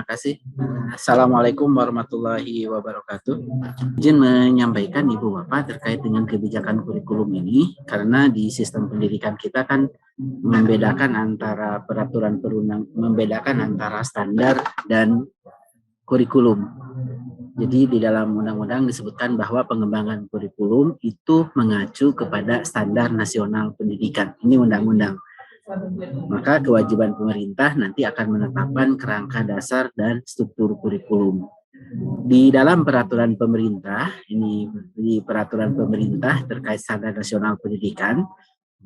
terima kasih. Assalamualaikum warahmatullahi wabarakatuh. Izin menyampaikan Ibu Bapak terkait dengan kebijakan kurikulum ini, karena di sistem pendidikan kita kan membedakan antara membedakan antara standar dan kurikulum. Jadi di dalam undang-undang disebutkan bahwa pengembangan kurikulum itu mengacu kepada standar nasional pendidikan. Ini undang-undang. Maka kewajiban pemerintah nanti akan menetapkan kerangka dasar dan struktur kurikulum. Di dalam peraturan pemerintah, ini di peraturan pemerintah terkait standar nasional pendidikan,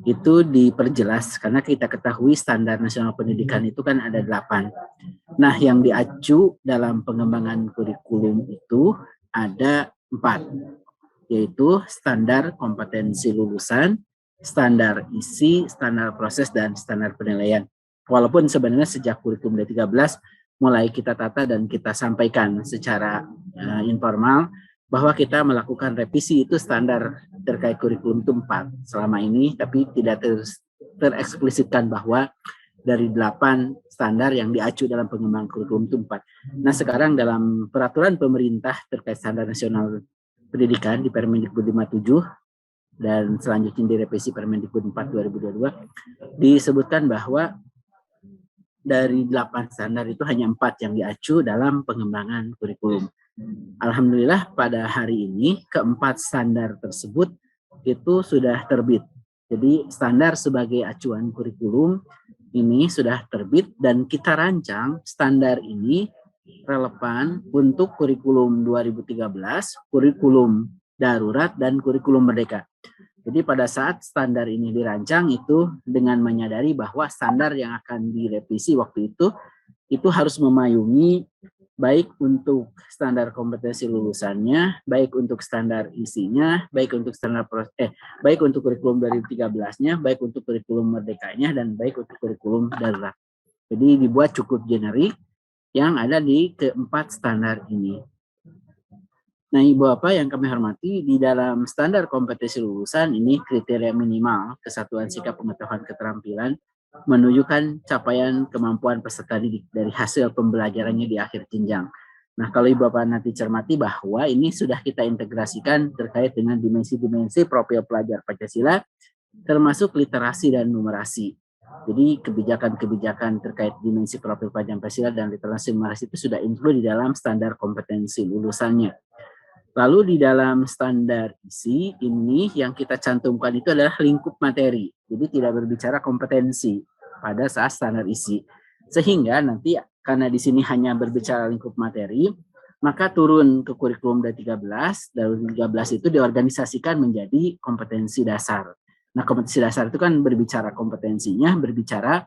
itu diperjelas karena kita ketahui standar nasional pendidikan itu kan ada 8. Nah, yang diacu dalam pengembangan kurikulum itu ada 4, yaitu standar kompetensi lulusan, standar isi, standar proses, dan standar penilaian. Walaupun sebenarnya sejak kurikulum D13 mulai kita tata dan kita sampaikan secara informal bahwa kita melakukan revisi itu standar terkait kurikulum itu 4 selama ini, tapi tidak tereksplisitkan bahwa dari 8 standar yang diacu dalam pengembangan kurikulum itu 4. Nah, sekarang dalam peraturan pemerintah terkait standar nasional pendidikan di Permendikbud 57 dan selanjutnya direvisi Permendikbud 4 2022 disebutkan bahwa dari 8 standar itu hanya 4 yang diacu dalam pengembangan kurikulum. Alhamdulillah pada hari ini keempat standar tersebut itu sudah terbit. Jadi standar sebagai acuan kurikulum ini sudah terbit dan kita rancang standar ini relevan untuk kurikulum 2013, kurikulum darurat, dan kurikulum merdeka. Jadi pada saat standar ini dirancang itu dengan menyadari bahwa standar yang akan direvisi waktu itu harus memayungi baik untuk standar kompetensi lulusannya, baik untuk standar isinya, baik untuk baik untuk kurikulum 2013-nya, baik untuk kurikulum merdekanya, dan baik untuk kurikulum darurat. Jadi dibuat cukup generik yang ada di keempat standar ini. Nah, Ibu Bapak yang kami hormati, di dalam standar kompetensi lulusan ini kriteria minimal kesatuan sikap pengetahuan keterampilan menunjukkan capaian kemampuan peserta didik dari hasil pembelajarannya di akhir jenjang. Nah, kalau Ibu Bapak nanti cermati bahwa ini sudah kita integrasikan terkait dengan dimensi-dimensi profil pelajar Pancasila, termasuk literasi dan numerasi. Jadi kebijakan-kebijakan terkait dimensi profil pelajar Pancasila dan literasi numerasi itu sudah include di dalam standar kompetensi lulusannya. Lalu di dalam standar isi ini yang kita cantumkan itu adalah lingkup materi. Jadi tidak berbicara kompetensi pada saat standar isi. Sehingga nanti karena di sini hanya berbicara lingkup materi, maka turun ke kurikulum D13, dan 13 itu diorganisasikan menjadi kompetensi dasar. Nah, kompetensi dasar itu kan berbicara kompetensinya, berbicara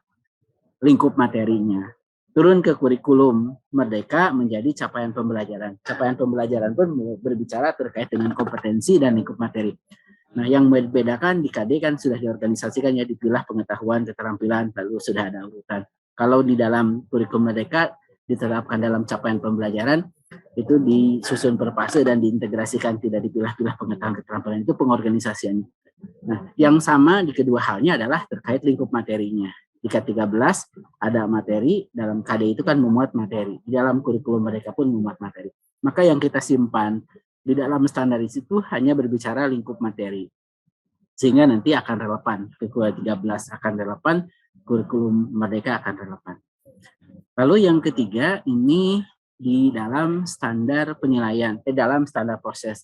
lingkup materinya. Turun ke kurikulum merdeka menjadi capaian pembelajaran. Capaian pembelajaran pun berbicara terkait dengan kompetensi dan lingkup materi. Nah, yang membedakan di KD kan sudah diorganisasikan ya, dipilah pengetahuan, keterampilan, lalu sudah ada urutan. Kalau di dalam kurikulum merdeka diterapkan dalam capaian pembelajaran, itu disusun per fase dan diintegrasikan, tidak dipilah-pilah pengetahuan, keterampilan, itu pengorganisasiannya. Nah, yang sama di kedua halnya adalah terkait lingkup materinya. Di K13 ada materi, dalam KD itu kan memuat materi. Di dalam kurikulum mereka pun memuat materi. Maka yang kita simpan di dalam standar itu hanya berbicara lingkup materi. Sehingga nanti akan relevan. Kurikulum 13 akan relevan, kurikulum merdeka akan relevan. Lalu yang ketiga ini di dalam standar penilaian, dalam standar proses.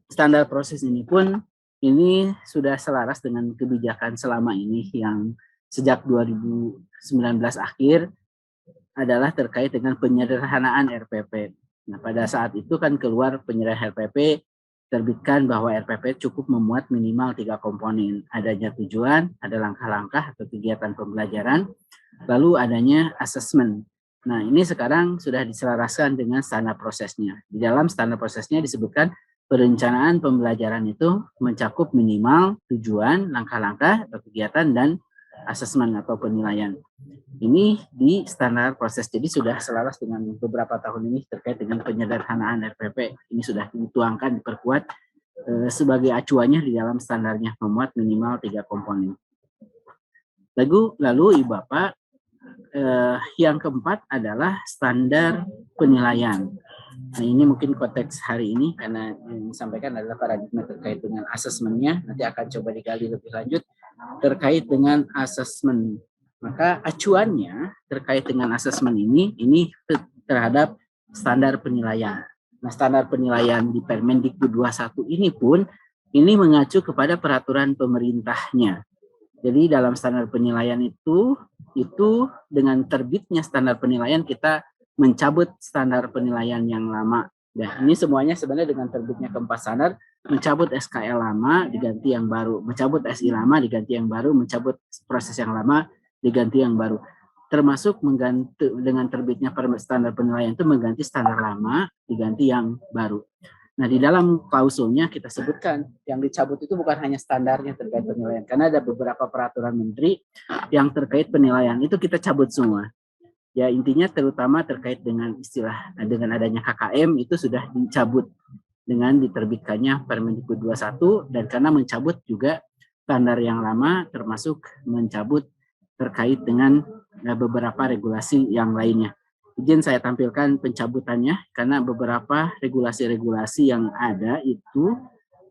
Standar proses ini pun ini sudah selaras dengan kebijakan selama ini yang sejak 2019 akhir adalah terkait dengan penyederhanaan RPP. Nah, pada saat itu kan keluar penyederhanaan RPP, terbitkan bahwa RPP cukup memuat minimal 3 komponen. Adanya tujuan, ada langkah-langkah atau kegiatan pembelajaran, lalu adanya asesmen. Nah, ini sekarang sudah diselaraskan dengan standar prosesnya. Di dalam standar prosesnya disebutkan perencanaan pembelajaran itu mencakup minimal tujuan, langkah-langkah atau kegiatan, dan asesmen atau penilaian. Ini di standar proses, jadi sudah selaras dengan beberapa tahun ini terkait dengan penyederhanaan RPP. Ini sudah dituangkan, diperkuat sebagai acuannya di dalam standarnya, memuat minimal 3 komponen. Lalu Ibu Bapak, Yang keempat adalah standar penilaian. Nah, ini mungkin konteks hari ini karena yang disampaikan adalah paradigma terkait dengan asesmennya. Nanti akan coba digali lebih lanjut terkait dengan asesmen. Maka acuannya terkait dengan asesmen ini terhadap standar penilaian. Nah, standar penilaian di Permendikbud 21 ini pun ini mengacu kepada peraturan pemerintahnya. Jadi dalam standar penilaian itu dengan terbitnya standar penilaian kita mencabut standar penilaian yang lama. Nah, ini semuanya sebenarnya dengan terbitnya keempat standar, mencabut SKL lama diganti yang baru, mencabut SI lama diganti yang baru, mencabut proses yang lama diganti yang baru. Termasuk mengganti dengan terbitnya standar penilaian itu mengganti standar lama diganti yang baru. Nah, di dalam klausulnya kita sebutkan yang dicabut itu bukan hanya standarnya terkait penilaian, karena ada beberapa peraturan menteri yang terkait penilaian itu kita cabut semua. Ya, intinya terutama terkait dengan istilah dengan adanya KKM itu sudah dicabut dengan diterbitkannya Permendikbud 21 dan karena mencabut juga standar yang lama termasuk mencabut terkait dengan beberapa regulasi yang lainnya. Izin saya tampilkan pencabutannya karena beberapa regulasi-regulasi yang ada itu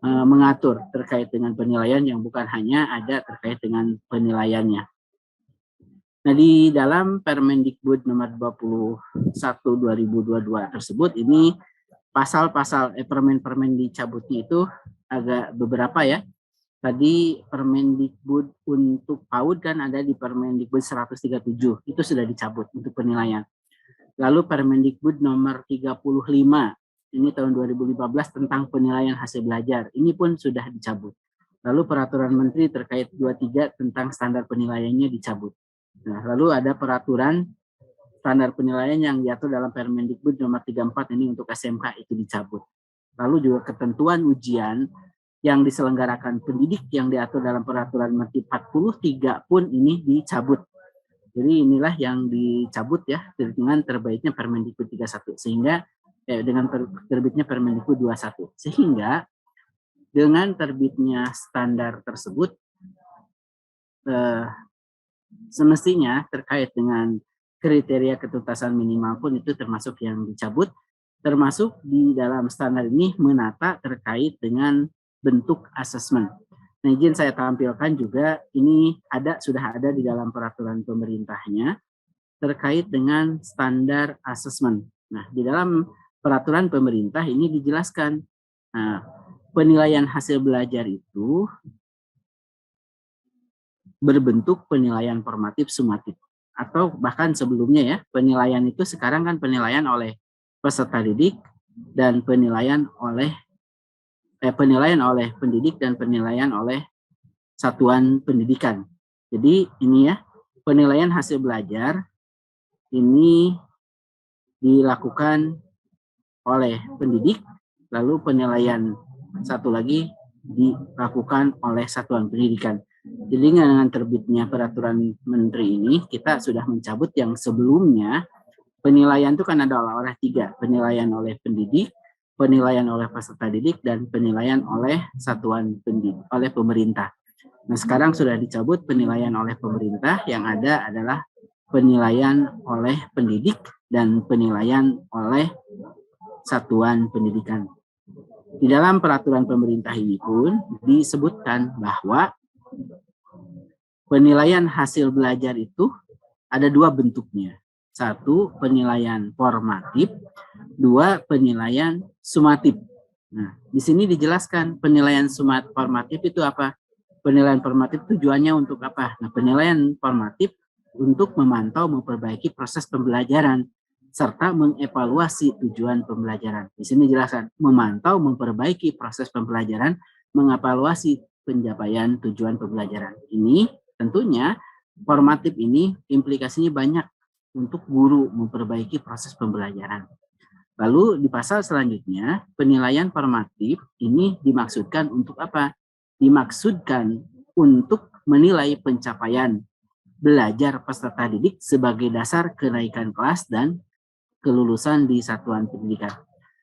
mengatur terkait dengan penilaian yang bukan hanya ada terkait dengan penilaiannya. Nah, di dalam Permendikbud nomor 21 2022 tersebut ini pasal-pasal permen-permen dicabutnya itu agak beberapa ya. Tadi Permendikbud untuk PAUD kan ada di Permendikbud 137, itu sudah dicabut untuk penilaian. Lalu Permendikbud nomor 35, ini tahun 2015 tentang penilaian hasil belajar, ini pun sudah dicabut. Lalu Peraturan Menteri terkait 23 tentang standar penilaiannya dicabut. Nah, lalu ada peraturan standar penilaian yang diatur dalam Permendikbud nomor 34 ini untuk SMK itu dicabut. Lalu juga ketentuan ujian yang diselenggarakan pendidik yang diatur dalam Peraturan Menteri 43 pun ini dicabut. Jadi inilah yang dicabut ya dengan terbitnya Permendikbud 31 sehingga dengan terbitnya Permendikbud 21 sehingga dengan terbitnya standar tersebut semestinya terkait dengan kriteria ketuntasan minimal pun itu termasuk yang dicabut, termasuk di dalam standar ini menata terkait dengan bentuk asesmen. Nah, izin saya tampilkan juga ini sudah ada di dalam peraturan pemerintahnya terkait dengan standar asesmen. Nah, di dalam peraturan pemerintah ini dijelaskan penilaian hasil belajar itu berbentuk penilaian formatif sumatif atau bahkan sebelumnya ya, penilaian itu sekarang kan penilaian oleh peserta didik dan penilaian oleh pendidik dan penilaian oleh satuan pendidikan. Jadi ini ya, penilaian hasil belajar ini dilakukan oleh pendidik, lalu penilaian satu lagi dilakukan oleh satuan pendidikan. Jadi dengan terbitnya peraturan menteri ini, kita sudah mencabut yang sebelumnya penilaian itu kan ada oleh 3, penilaian oleh pendidik, penilaian oleh peserta didik, dan penilaian oleh satuan pendidik, oleh pemerintah. Nah, sekarang sudah dicabut penilaian oleh pemerintah, yang ada adalah penilaian oleh pendidik dan penilaian oleh satuan pendidikan. Di dalam peraturan pemerintah ini pun disebutkan bahwa penilaian hasil belajar itu ada 2 bentuknya. 1, penilaian formatif, 2, penilaian sumatif. Nah, di sini dijelaskan penilaian formatif itu apa? Penilaian formatif tujuannya untuk apa? Nah, penilaian formatif untuk memantau, memperbaiki proses pembelajaran serta mengevaluasi tujuan pembelajaran. Di sini dijelaskan memantau, memperbaiki proses pembelajaran, mengevaluasi pencapaian tujuan pembelajaran. Ini tentunya formatif ini implikasinya banyak untuk guru memperbaiki proses pembelajaran. Lalu di pasal selanjutnya, penilaian formatif ini dimaksudkan untuk apa? Dimaksudkan untuk menilai pencapaian belajar peserta didik sebagai dasar kenaikan kelas dan kelulusan di satuan pendidikan.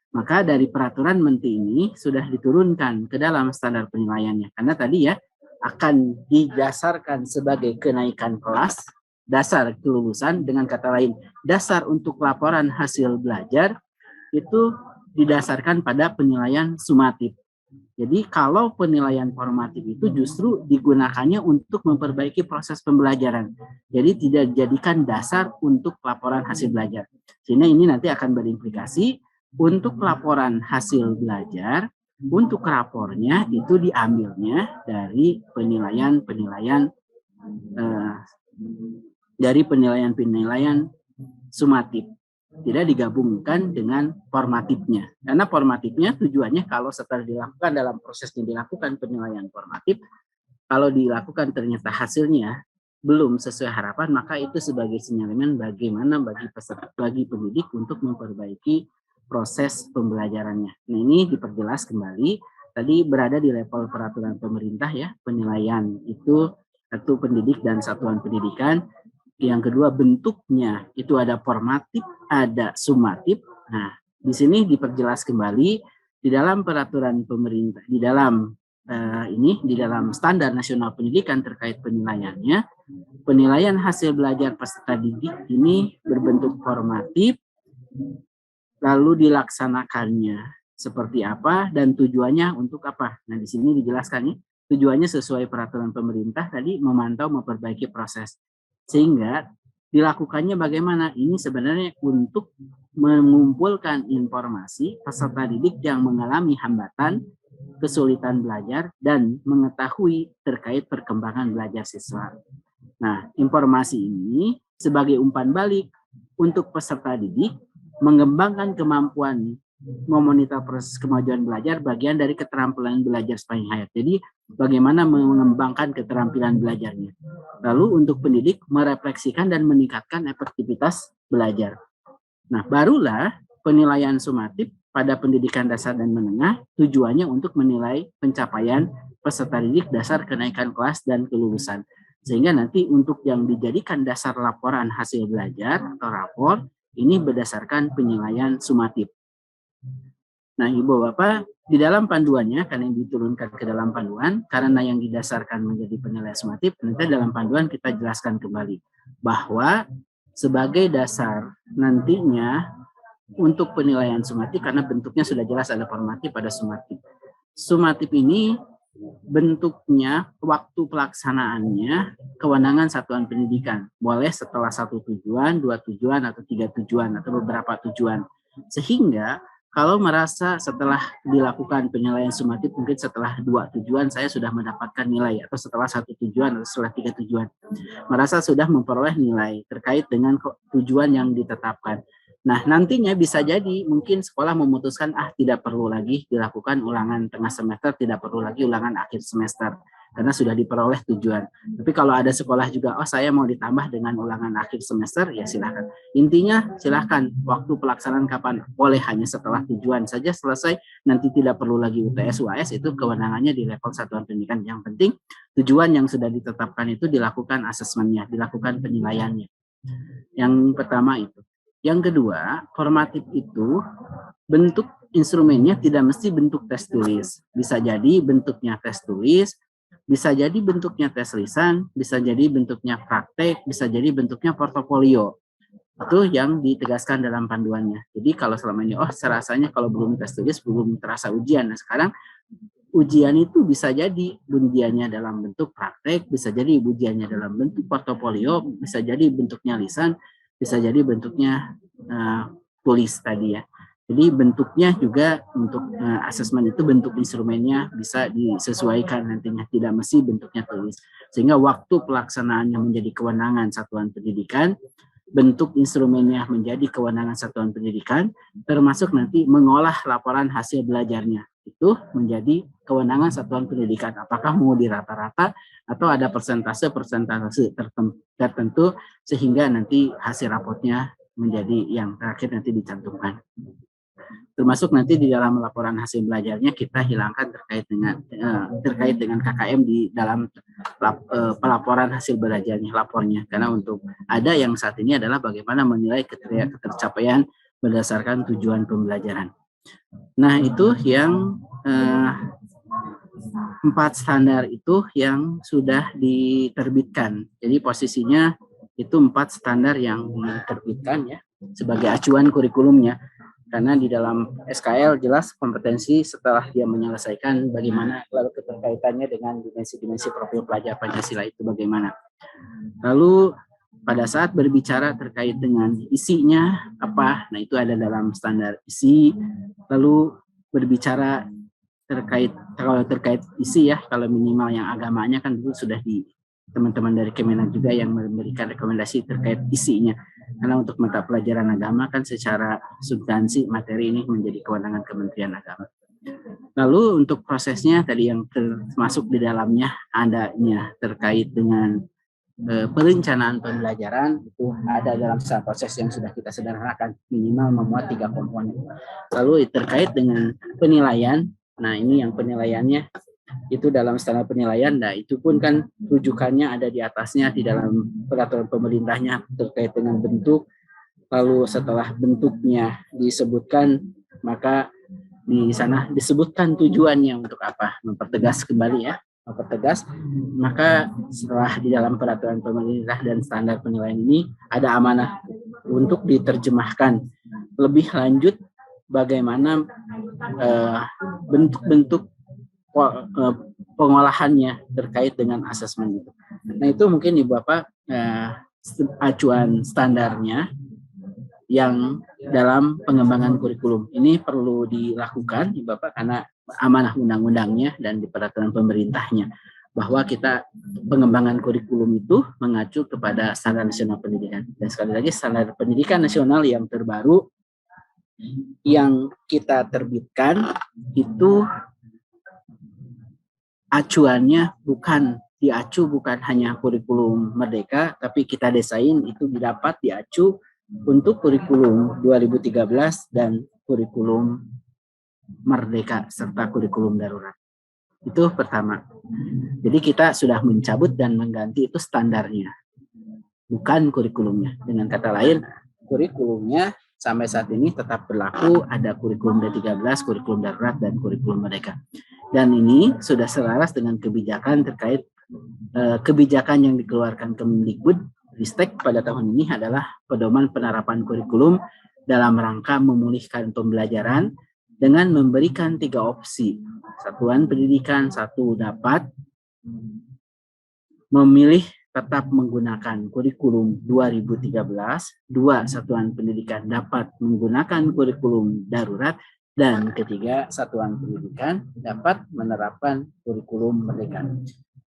Maka dari peraturan menteri ini sudah diturunkan ke dalam standar penilaiannya. Karena tadi ya akan didasarkan sebagai kenaikan kelas dasar kelulusan. Dengan kata lain, dasar untuk laporan hasil belajar itu didasarkan pada penilaian sumatif. Jadi kalau penilaian formatif itu justru digunakannya untuk memperbaiki proses pembelajaran. Jadi tidak dijadikan dasar untuk laporan hasil belajar. Sehingga ini nanti akan berimplikasi untuk laporan hasil belajar, untuk rapornya itu diambilnya dari penilaian-penilaian sumatif. Tidak digabungkan dengan formatifnya. Karena formatifnya tujuannya kalau setelah dilakukan dalam prosesnya dilakukan penilaian formatif, kalau dilakukan ternyata hasilnya belum sesuai harapan, maka itu sebagai sinyalemen bagaimana bagi pendidik untuk memperbaiki proses pembelajarannya. Nah, ini diperjelas kembali. Tadi berada di level peraturan pemerintah ya, penilaian itu satu pendidik dan satuan pendidikan. Yang kedua, bentuknya itu ada formatif, ada sumatif. Nah, di sini diperjelas kembali di dalam peraturan pemerintah, di dalam standar nasional pendidikan terkait penilaiannya, penilaian hasil belajar peserta didik ini berbentuk formatif, lalu dilaksanakannya seperti apa dan tujuannya untuk apa. Nah, di sini dijelaskan ya, tujuannya sesuai peraturan pemerintah tadi memantau memperbaiki proses. Sehingga dilakukannya bagaimana? Ini sebenarnya untuk mengumpulkan informasi peserta didik yang mengalami hambatan, kesulitan belajar, dan mengetahui terkait perkembangan belajar siswa. Nah, informasi ini sebagai umpan balik untuk peserta didik mengembangkan kemampuan memonitor proses kemajuan belajar bagian dari keterampilan belajar sepanjang hayat. Jadi bagaimana mengembangkan keterampilan belajarnya. Lalu untuk pendidik merefleksikan dan meningkatkan efektivitas belajar. Nah, barulah penilaian sumatif pada pendidikan dasar dan menengah tujuannya untuk menilai pencapaian peserta didik dasar kenaikan kelas dan kelulusan. Sehingga nanti untuk yang dijadikan dasar laporan hasil belajar atau rapor ini berdasarkan penilaian sumatif. Nah, Ibu Bapak, di dalam panduannya, karena yang diturunkan ke dalam panduan, karena yang didasarkan menjadi penilaian sumatif, nanti dalam panduan kita jelaskan kembali bahwa sebagai dasar nantinya untuk penilaian sumatif, karena bentuknya sudah jelas ada formatif, ada sumatif. Sumatif ini bentuknya, waktu pelaksanaannya, kewenangan satuan pendidikan. Boleh setelah 1 tujuan, 2 tujuan, atau 3 tujuan, atau beberapa tujuan. Sehingga kalau merasa setelah dilakukan penilaian sumatif, mungkin setelah 2 tujuan saya sudah mendapatkan nilai, atau setelah 1 tujuan, atau setelah 3 tujuan, merasa sudah memperoleh nilai terkait dengan tujuan yang ditetapkan. Nah, nantinya bisa jadi mungkin sekolah memutuskan tidak perlu lagi dilakukan ulangan tengah semester, tidak perlu lagi ulangan akhir semester karena sudah diperoleh tujuan. Tapi kalau ada sekolah juga, saya mau ditambah dengan ulangan akhir semester, ya silahkan. Intinya silahkan, waktu pelaksanaan kapan, boleh hanya setelah tujuan saja selesai, nanti tidak perlu lagi UTS, UAS, itu kewenangannya di level satuan pendidikan. Yang penting tujuan yang sudah ditetapkan itu dilakukan asesmennya, dilakukan penilaiannya. Yang pertama itu. Yang kedua, formatif itu bentuk instrumennya tidak mesti bentuk tes tulis. Bisa jadi bentuknya tes tulis, bisa jadi bentuknya tes lisan, bisa jadi bentuknya praktek, bisa jadi bentuknya portofolio. Itu yang ditegaskan dalam panduannya. Jadi kalau selama ini, serasanya kalau belum tes tulis, belum terasa ujian. Nah, sekarang ujian itu bisa jadi ujiannya dalam bentuk praktek, bisa jadi ujiannya dalam bentuk portofolio, bisa jadi bentuknya lisan, bisa jadi bentuknya tulis tadi ya. Jadi bentuknya juga untuk asesmen itu bentuk instrumennya bisa disesuaikan nantinya, tidak mesti bentuknya tulis. Sehingga waktu pelaksanaannya menjadi kewenangan satuan pendidikan, bentuk instrumennya menjadi kewenangan satuan pendidikan, termasuk nanti mengolah laporan hasil belajarnya. Itu menjadi kewenangan satuan pendidikan. Apakah mau di rata-rata atau ada persentase tertentu sehingga nanti hasil raportnya menjadi yang terakhir nanti dicantumkan. Termasuk nanti di dalam laporan hasil belajarnya kita hilangkan terkait dengan KKM di dalam pelaporan hasil belajarnya, lapornya. Karena untuk ada yang saat ini adalah bagaimana menilai ketercapaian berdasarkan tujuan pembelajaran. Nah, itu yang 4 standar itu yang sudah diterbitkan. Jadi posisinya Itu 4 standar yang diterbitkan ya sebagai acuan kurikulumnya. Karena di dalam SKL jelas kompetensi setelah dia menyelesaikan bagaimana, lalu keterkaitannya dengan dimensi-dimensi profil pelajar Pancasila itu bagaimana. Lalu pada saat berbicara terkait dengan isinya apa, nah itu ada dalam standar isi. Lalu berbicara kalau terkait isi ya, kalau minimal yang agamanya kan dulu sudah di teman-teman dari Kemenak juga yang memberikan rekomendasi terkait isinya. Karena untuk mata pelajaran agama kan secara substansi materi ini menjadi kewenangan Kementerian Agama. Lalu untuk prosesnya tadi yang termasuk di dalamnya adanya terkait dengan perencanaan pembelajaran itu ada dalam proses yang sudah kita sederhanakan, minimal memuat 3 komponen. Lalu terkait dengan penilaian, nah ini yang penilaiannya itu dalam standar penilaian, nah itu pun kan rujukannya ada di atasnya di dalam peraturan pemerintahnya terkait dengan bentuk. Lalu setelah bentuknya disebutkan, maka di sana disebutkan tujuannya untuk apa, mempertegas kembali ya, mempertegas. Maka setelah di dalam peraturan pemerintah dan standar penilaian ini ada amanah untuk diterjemahkan lebih lanjut bagaimana bentuk-bentuk pengolahannya terkait dengan asesmen itu. Nah itu mungkin Ibu Bapak acuan standarnya yang dalam pengembangan kurikulum. Ini perlu dilakukan Ibu Bapak karena amanah undang-undangnya dan di peraturan pemerintahnya bahwa kita pengembangan kurikulum itu mengacu kepada standar nasional pendidikan. Dan sekali lagi standar pendidikan nasional yang terbaru yang kita terbitkan itu acuannya bukan hanya kurikulum Merdeka, tapi kita desain itu dapat diacu untuk kurikulum 2013 dan kurikulum Merdeka serta kurikulum darurat. Itu pertama. Jadi kita sudah mencabut dan mengganti itu standarnya, bukan kurikulumnya. Dengan kata lain, kurikulumnya sampai saat ini tetap berlaku, ada kurikulum D13, kurikulum darurat, dan kurikulum Merdeka. Dan ini sudah selaras dengan kebijakan terkait kebijakan yang dikeluarkan Kemendikbud Ristek pada tahun ini adalah pedoman penerapan kurikulum dalam rangka memulihkan pembelajaran dengan memberikan 3 opsi. Satuan pendidikan 1 dapat memilih tetap menggunakan kurikulum 2013, 2 satuan pendidikan dapat menggunakan kurikulum darurat, dan ketiga satuan pendidikan dapat menerapkan kurikulum Merdeka.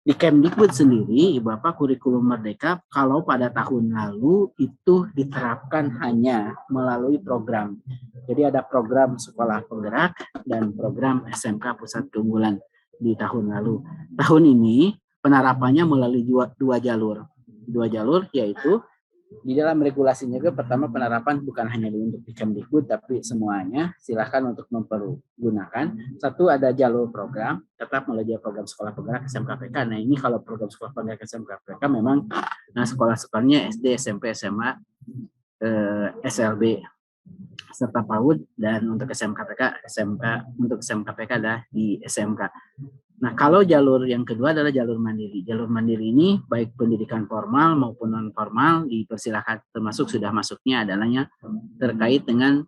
Di Kemdikbud sendiri, Ibu Bapak, kurikulum Merdeka kalau pada tahun lalu itu diterapkan hanya melalui program. Jadi ada program sekolah penggerak dan program SMK Pusat Keunggulan di tahun lalu. Tahun ini penerapannya melalui dua jalur. Dua jalur yaitu di dalam regulasinya juga pertama penerapan bukan hanya untuk di Kemdikbud tapi semuanya silahkan untuk mempergunakan. Satu ada jalur program tetap melalui program sekolah penggerak SMKPK. Nah ini kalau program sekolah penggerak SMKPK memang sekolah-sekolahnya SD, SMP, SMA, SLB serta PAUD, dan untuk SMKPK untuk SMKPK adalah di SMK. Nah, kalau jalur yang kedua adalah jalur mandiri. Jalur mandiri ini baik pendidikan formal maupun non formal dipersilakan, termasuk sudah masuknya adalahnya terkait dengan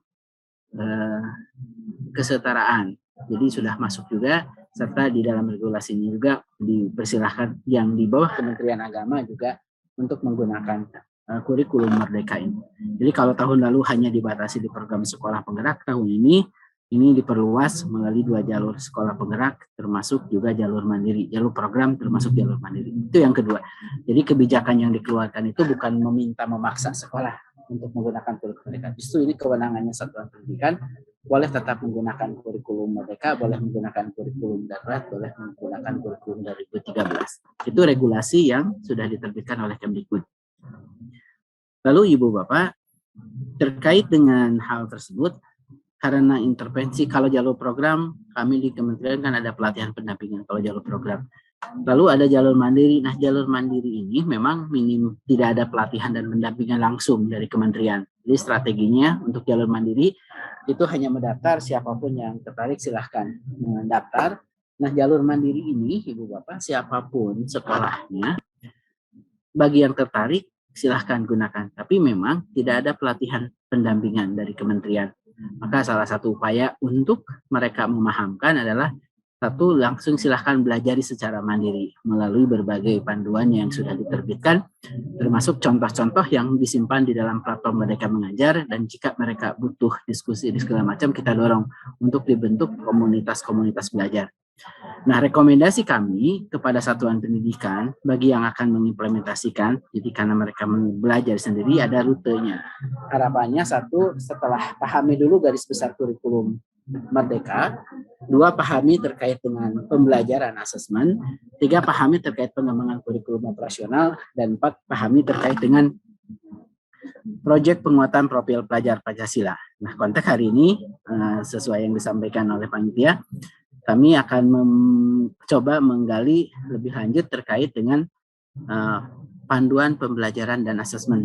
kesetaraan. Jadi sudah masuk juga, serta di dalam regulasinya juga dipersilahkan yang di bawah Kementerian Agama juga untuk menggunakan kurikulum Merdeka ini. Jadi kalau tahun lalu hanya dibatasi di program sekolah penggerak, tahun ini diperluas melalui 2 jalur sekolah penggerak termasuk juga jalur mandiri, jalur program termasuk jalur mandiri. Itu yang kedua. Jadi kebijakan yang dikeluarkan itu bukan memaksa sekolah untuk menggunakan kurikulum Merdeka. Justru ini kewenangannya satuan pendidikan, boleh tetap menggunakan kurikulum Merdeka, boleh menggunakan kurikulum darurat, boleh menggunakan kurikulum 2013. Itu regulasi yang sudah diterbitkan oleh Kemdikbud. Lalu Ibu Bapak, terkait dengan hal tersebut, karena intervensi kalau jalur program, kami di Kementerian kan ada pelatihan pendampingan kalau jalur program. Lalu ada jalur mandiri. Nah, jalur mandiri ini memang minim tidak ada pelatihan dan pendampingan langsung dari Kementerian. Jadi strateginya untuk jalur mandiri itu hanya mendaftar, siapapun yang tertarik silahkan mendaftar. Nah, jalur mandiri ini Ibu Bapak siapapun sekolahnya, bagi yang tertarik silahkan gunakan. Tapi memang tidak ada pelatihan pendampingan dari kementerian. Maka salah satu upaya untuk mereka memahamkan adalah satu, langsung silahkan belajar secara mandiri melalui berbagai panduan yang sudah diterbitkan, termasuk contoh-contoh yang disimpan di dalam platform Merdeka Mengajar, dan jika mereka butuh diskusi di segala macam, kita dorong untuk dibentuk komunitas-komunitas belajar. Nah, rekomendasi kami kepada satuan pendidikan bagi yang akan mengimplementasikan, jadi karena mereka belajar sendiri, ada rutenya. Harapannya satu, setelah pahami dulu garis besar kurikulum Merdeka, dua, pahami terkait dengan pembelajaran asesmen, tiga, pahami terkait pengembangan kurikulum operasional, dan empat, pahami terkait dengan proyek penguatan profil pelajar Pancasila. Nah, konteks hari ini sesuai yang disampaikan oleh panitia, kami akan mencoba menggali lebih lanjut terkait dengan panduan pembelajaran dan asesmen.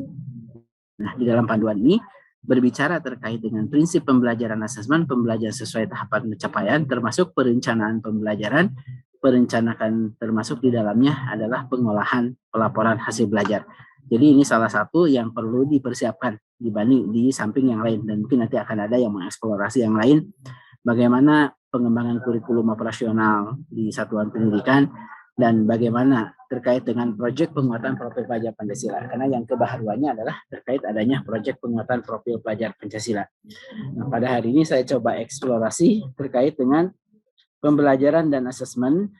Nah, di dalam panduan ini berbicara terkait dengan prinsip pembelajaran asesmen, pembelajaran sesuai tahapan pencapaian, termasuk perencanaan pembelajaran, perencanaan termasuk di dalamnya adalah pengolahan pelaporan hasil belajar. Jadi ini salah satu yang perlu dipersiapkan dibanding di samping yang lain, dan mungkin nanti akan ada yang mengeksplorasi yang lain, bagaimana pengembangan kurikulum operasional di satuan pendidikan, dan bagaimana terkait dengan proyek penguatan profil pelajar Pancasila. Karena yang kebaharuannya adalah terkait adanya proyek penguatan profil pelajar Pancasila. Nah, pada hari ini saya coba eksplorasi terkait dengan pembelajaran dan asesmen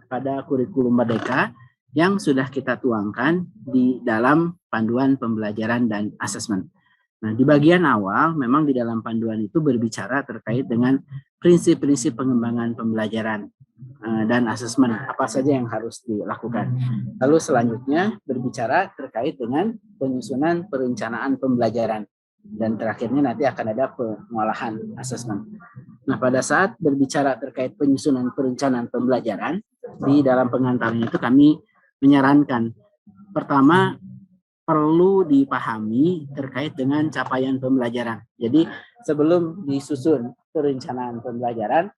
pada kurikulum Merdeka yang sudah kita tuangkan di dalam panduan pembelajaran dan asesmen. Nah, di bagian awal memang di dalam panduan itu berbicara terkait dengan prinsip-prinsip pengembangan pembelajaran dan asesmen, apa saja yang harus dilakukan. Lalu selanjutnya berbicara terkait dengan penyusunan perencanaan pembelajaran, dan terakhirnya nanti akan ada pengolahan asesmen. Nah, pada saat berbicara terkait penyusunan perencanaan pembelajaran, di dalam pengantarnya itu kami menyarankan, pertama, perlu dipahami terkait dengan capaian pembelajaran. Jadi sebelum disusun perencanaan pembelajaran,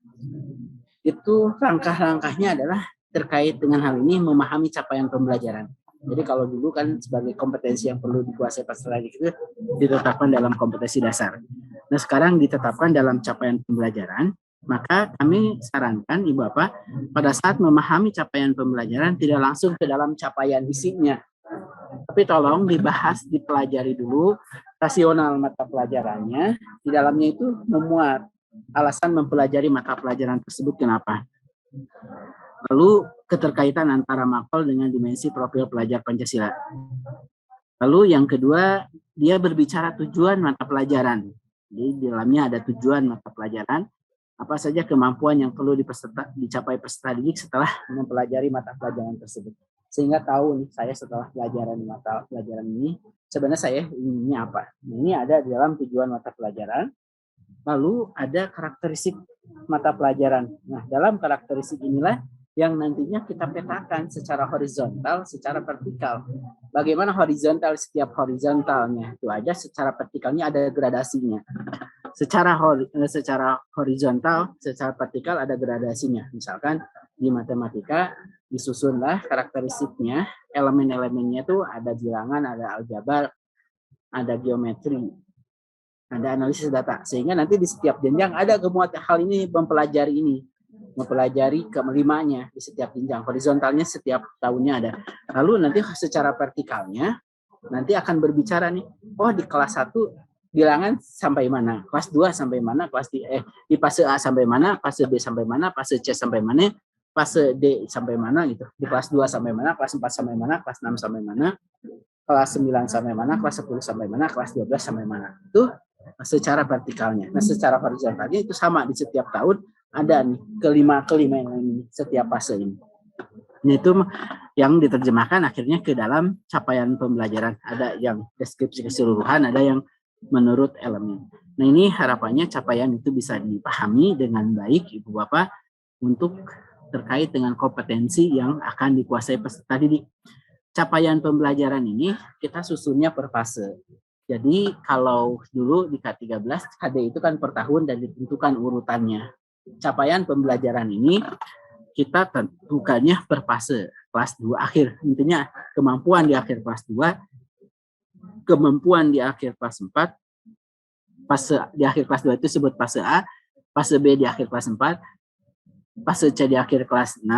itu langkah-langkahnya adalah terkait dengan hal ini, memahami capaian pembelajaran. Jadi kalau dulu kan sebagai kompetensi yang perlu dikuasai peserta didik itu ditetapkan dalam kompetensi dasar. Nah, sekarang ditetapkan dalam capaian pembelajaran, maka kami sarankan Ibu Bapak pada saat memahami capaian pembelajaran tidak langsung ke dalam capaian isinya, tapi tolong dibahas, dipelajari dulu rasional mata pelajarannya. Di dalamnya itu memuat alasan mempelajari mata pelajaran tersebut kenapa. Lalu keterkaitan antara mapel dengan dimensi profil pelajar Pancasila. Lalu yang kedua, dia berbicara tujuan mata pelajaran. Jadi di dalamnya ada tujuan mata pelajaran, apa saja kemampuan yang perlu dicapai peserta didik setelah mempelajari mata pelajaran tersebut. Sehingga tahu nih, saya setelah pelajaran mata pelajaran ini sebenarnya saya inginnya apa. Ini ada di dalam tujuan mata pelajaran. Lalu ada karakteristik mata pelajaran. Nah, dalam karakteristik inilah yang nantinya kita petakan secara horizontal, secara vertikal. Bagaimana horizontal, setiap horizontalnya itu aja, secara vertikalnya ada gradasinya. Secara horizontal, secara vertikal ada gradasinya. Misalkan di matematika disusunlah karakteristiknya, elemen-elemennya itu ada bilangan, ada aljabar, ada geometri, ada analisis data. Sehingga nanti di setiap jenjang ada kemuatan hal ini, mempelajari kelimanya di setiap jenjang. Horizontalnya setiap tahunnya ada. Lalu nanti secara vertikalnya nanti akan berbicara nih, oh di kelas 1 bilangan sampai mana, kelas 2 sampai mana, kelas di fase A sampai mana, fase B sampai mana, fase C sampai mana, fase D sampai mana gitu. Di kelas 2 sampai mana, kelas 4 sampai mana, kelas 6 sampai mana, kelas 9 sampai mana, kelas 10 sampai mana, kelas 12 sampai mana. Itu secara vertikalnya. Nah, secara horizontalnya itu sama di setiap tahun ada nih kelima ini setiap fase ini. Nah, itu yang diterjemahkan akhirnya ke dalam capaian pembelajaran. Ada yang deskripsi keseluruhan, ada yang menurut elemen. Nah, ini harapannya capaian itu bisa dipahami dengan baik Ibu Bapak untuk terkait dengan kompetensi yang akan dikuasai peserta didik. Capaian pembelajaran ini kita susunnya per fase. Jadi kalau dulu di K13, KD itu kan per tahun dan ditentukan urutannya. Capaian pembelajaran ini kita tentukannya per fase, kelas 2 akhir. Intinya kemampuan di akhir kelas 2 kemampuan di akhir kelas 4, fase di akhir kelas 2 itu disebut fase A, fase B di akhir kelas 4, fase C di akhir kelas 6,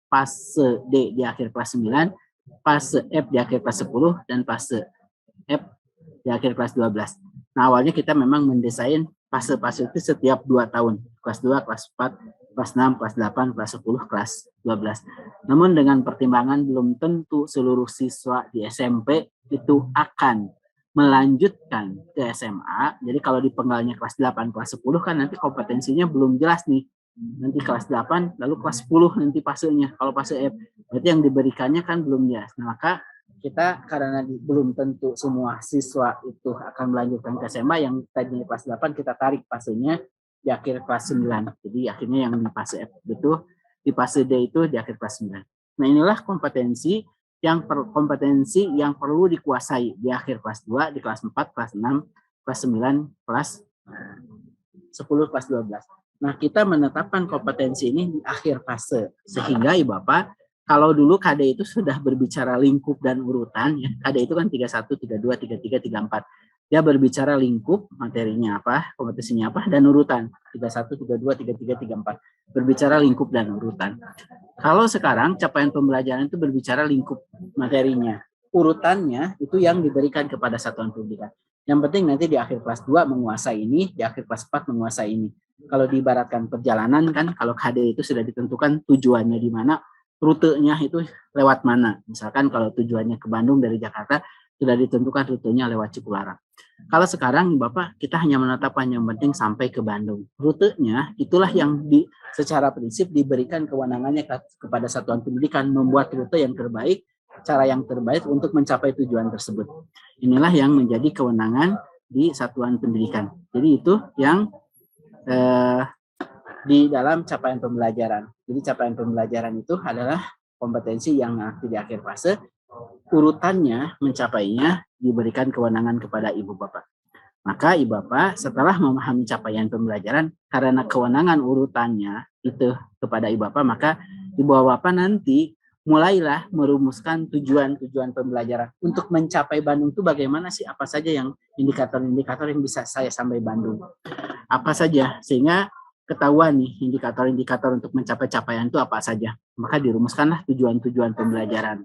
fase D di akhir kelas 9, fase F di akhir kelas 10, dan fase F di akhir kelas 12. Nah, awalnya kita memang mendesain fase-fase itu setiap 2 tahun. Kelas 2, kelas 4, kelas 6, kelas 8, kelas 10, kelas 12. Namun dengan pertimbangan belum tentu seluruh siswa di SMP itu akan melanjutkan ke SMA. Jadi kalau di penggalnya kelas 8, kelas 10 kan nanti kompetensinya belum jelas nih. Nanti kelas 8, lalu kelas 10 nanti fasenya. Kalau fase F, berarti yang diberikannya kan belum jelas. Nah, maka kita karena belum tentu semua siswa itu akan melanjutkan ke SMA, yang tadinya kelas 8 kita tarik fasenya di akhir kelas 9. Jadi akhirnya yang di fase F itu, di fase D itu di akhir kelas 9. Nah, inilah kompetensi yang perlu dikuasai di akhir kelas 2, di kelas 4, kelas 6, kelas 9, kelas 10, kelas 12. Nah, kita menetapkan kompetensi ini di akhir fase, sehingga Ibu Bapak, kalau dulu KD itu sudah berbicara lingkup dan urutan, ya. KD itu kan 31, 32, 33, 34. Dia berbicara lingkup, materinya apa, kompetensinya apa, dan urutan. 31, 32, 33, 34. Berbicara lingkup dan urutan. Kalau sekarang capaian pembelajaran itu berbicara lingkup materinya. Urutannya itu yang diberikan kepada satuan pendidikan. Yang penting nanti di akhir kelas 2 menguasai ini, di akhir kelas 4 menguasai ini. Kalau diibaratkan perjalanan kan, kalau KD itu sudah ditentukan tujuannya di mana, rutenya itu lewat mana. Misalkan kalau tujuannya ke Bandung dari Jakarta, sudah ditentukan rutenya lewat Cipularang. Kalau sekarang Bapak, kita hanya menetapkan yang penting sampai ke Bandung. Rutenya itulah yang secara prinsip diberikan kewenangannya kepada satuan pendidikan membuat rute yang terbaik, cara yang terbaik untuk mencapai tujuan tersebut. Inilah yang menjadi kewenangan di satuan pendidikan. Jadi itu yang di dalam capaian pembelajaran. Jadi capaian pembelajaran itu adalah kompetensi yang nanti di akhir fase, urutannya mencapainya diberikan kewenangan kepada Ibu Bapak. Maka Ibu Bapak setelah memahami capaian pembelajaran, karena kewenangan urutannya itu kepada Ibu Bapak, maka Ibu Bapak nanti mulailah merumuskan tujuan-tujuan pembelajaran. Untuk mencapai Bandung itu bagaimana sih, apa saja yang indikator-indikator yang bisa saya sampai Bandung. Apa saja, sehingga ketahuan nih indikator-indikator untuk mencapai capaian itu apa saja. Maka dirumuskanlah tujuan-tujuan pembelajaran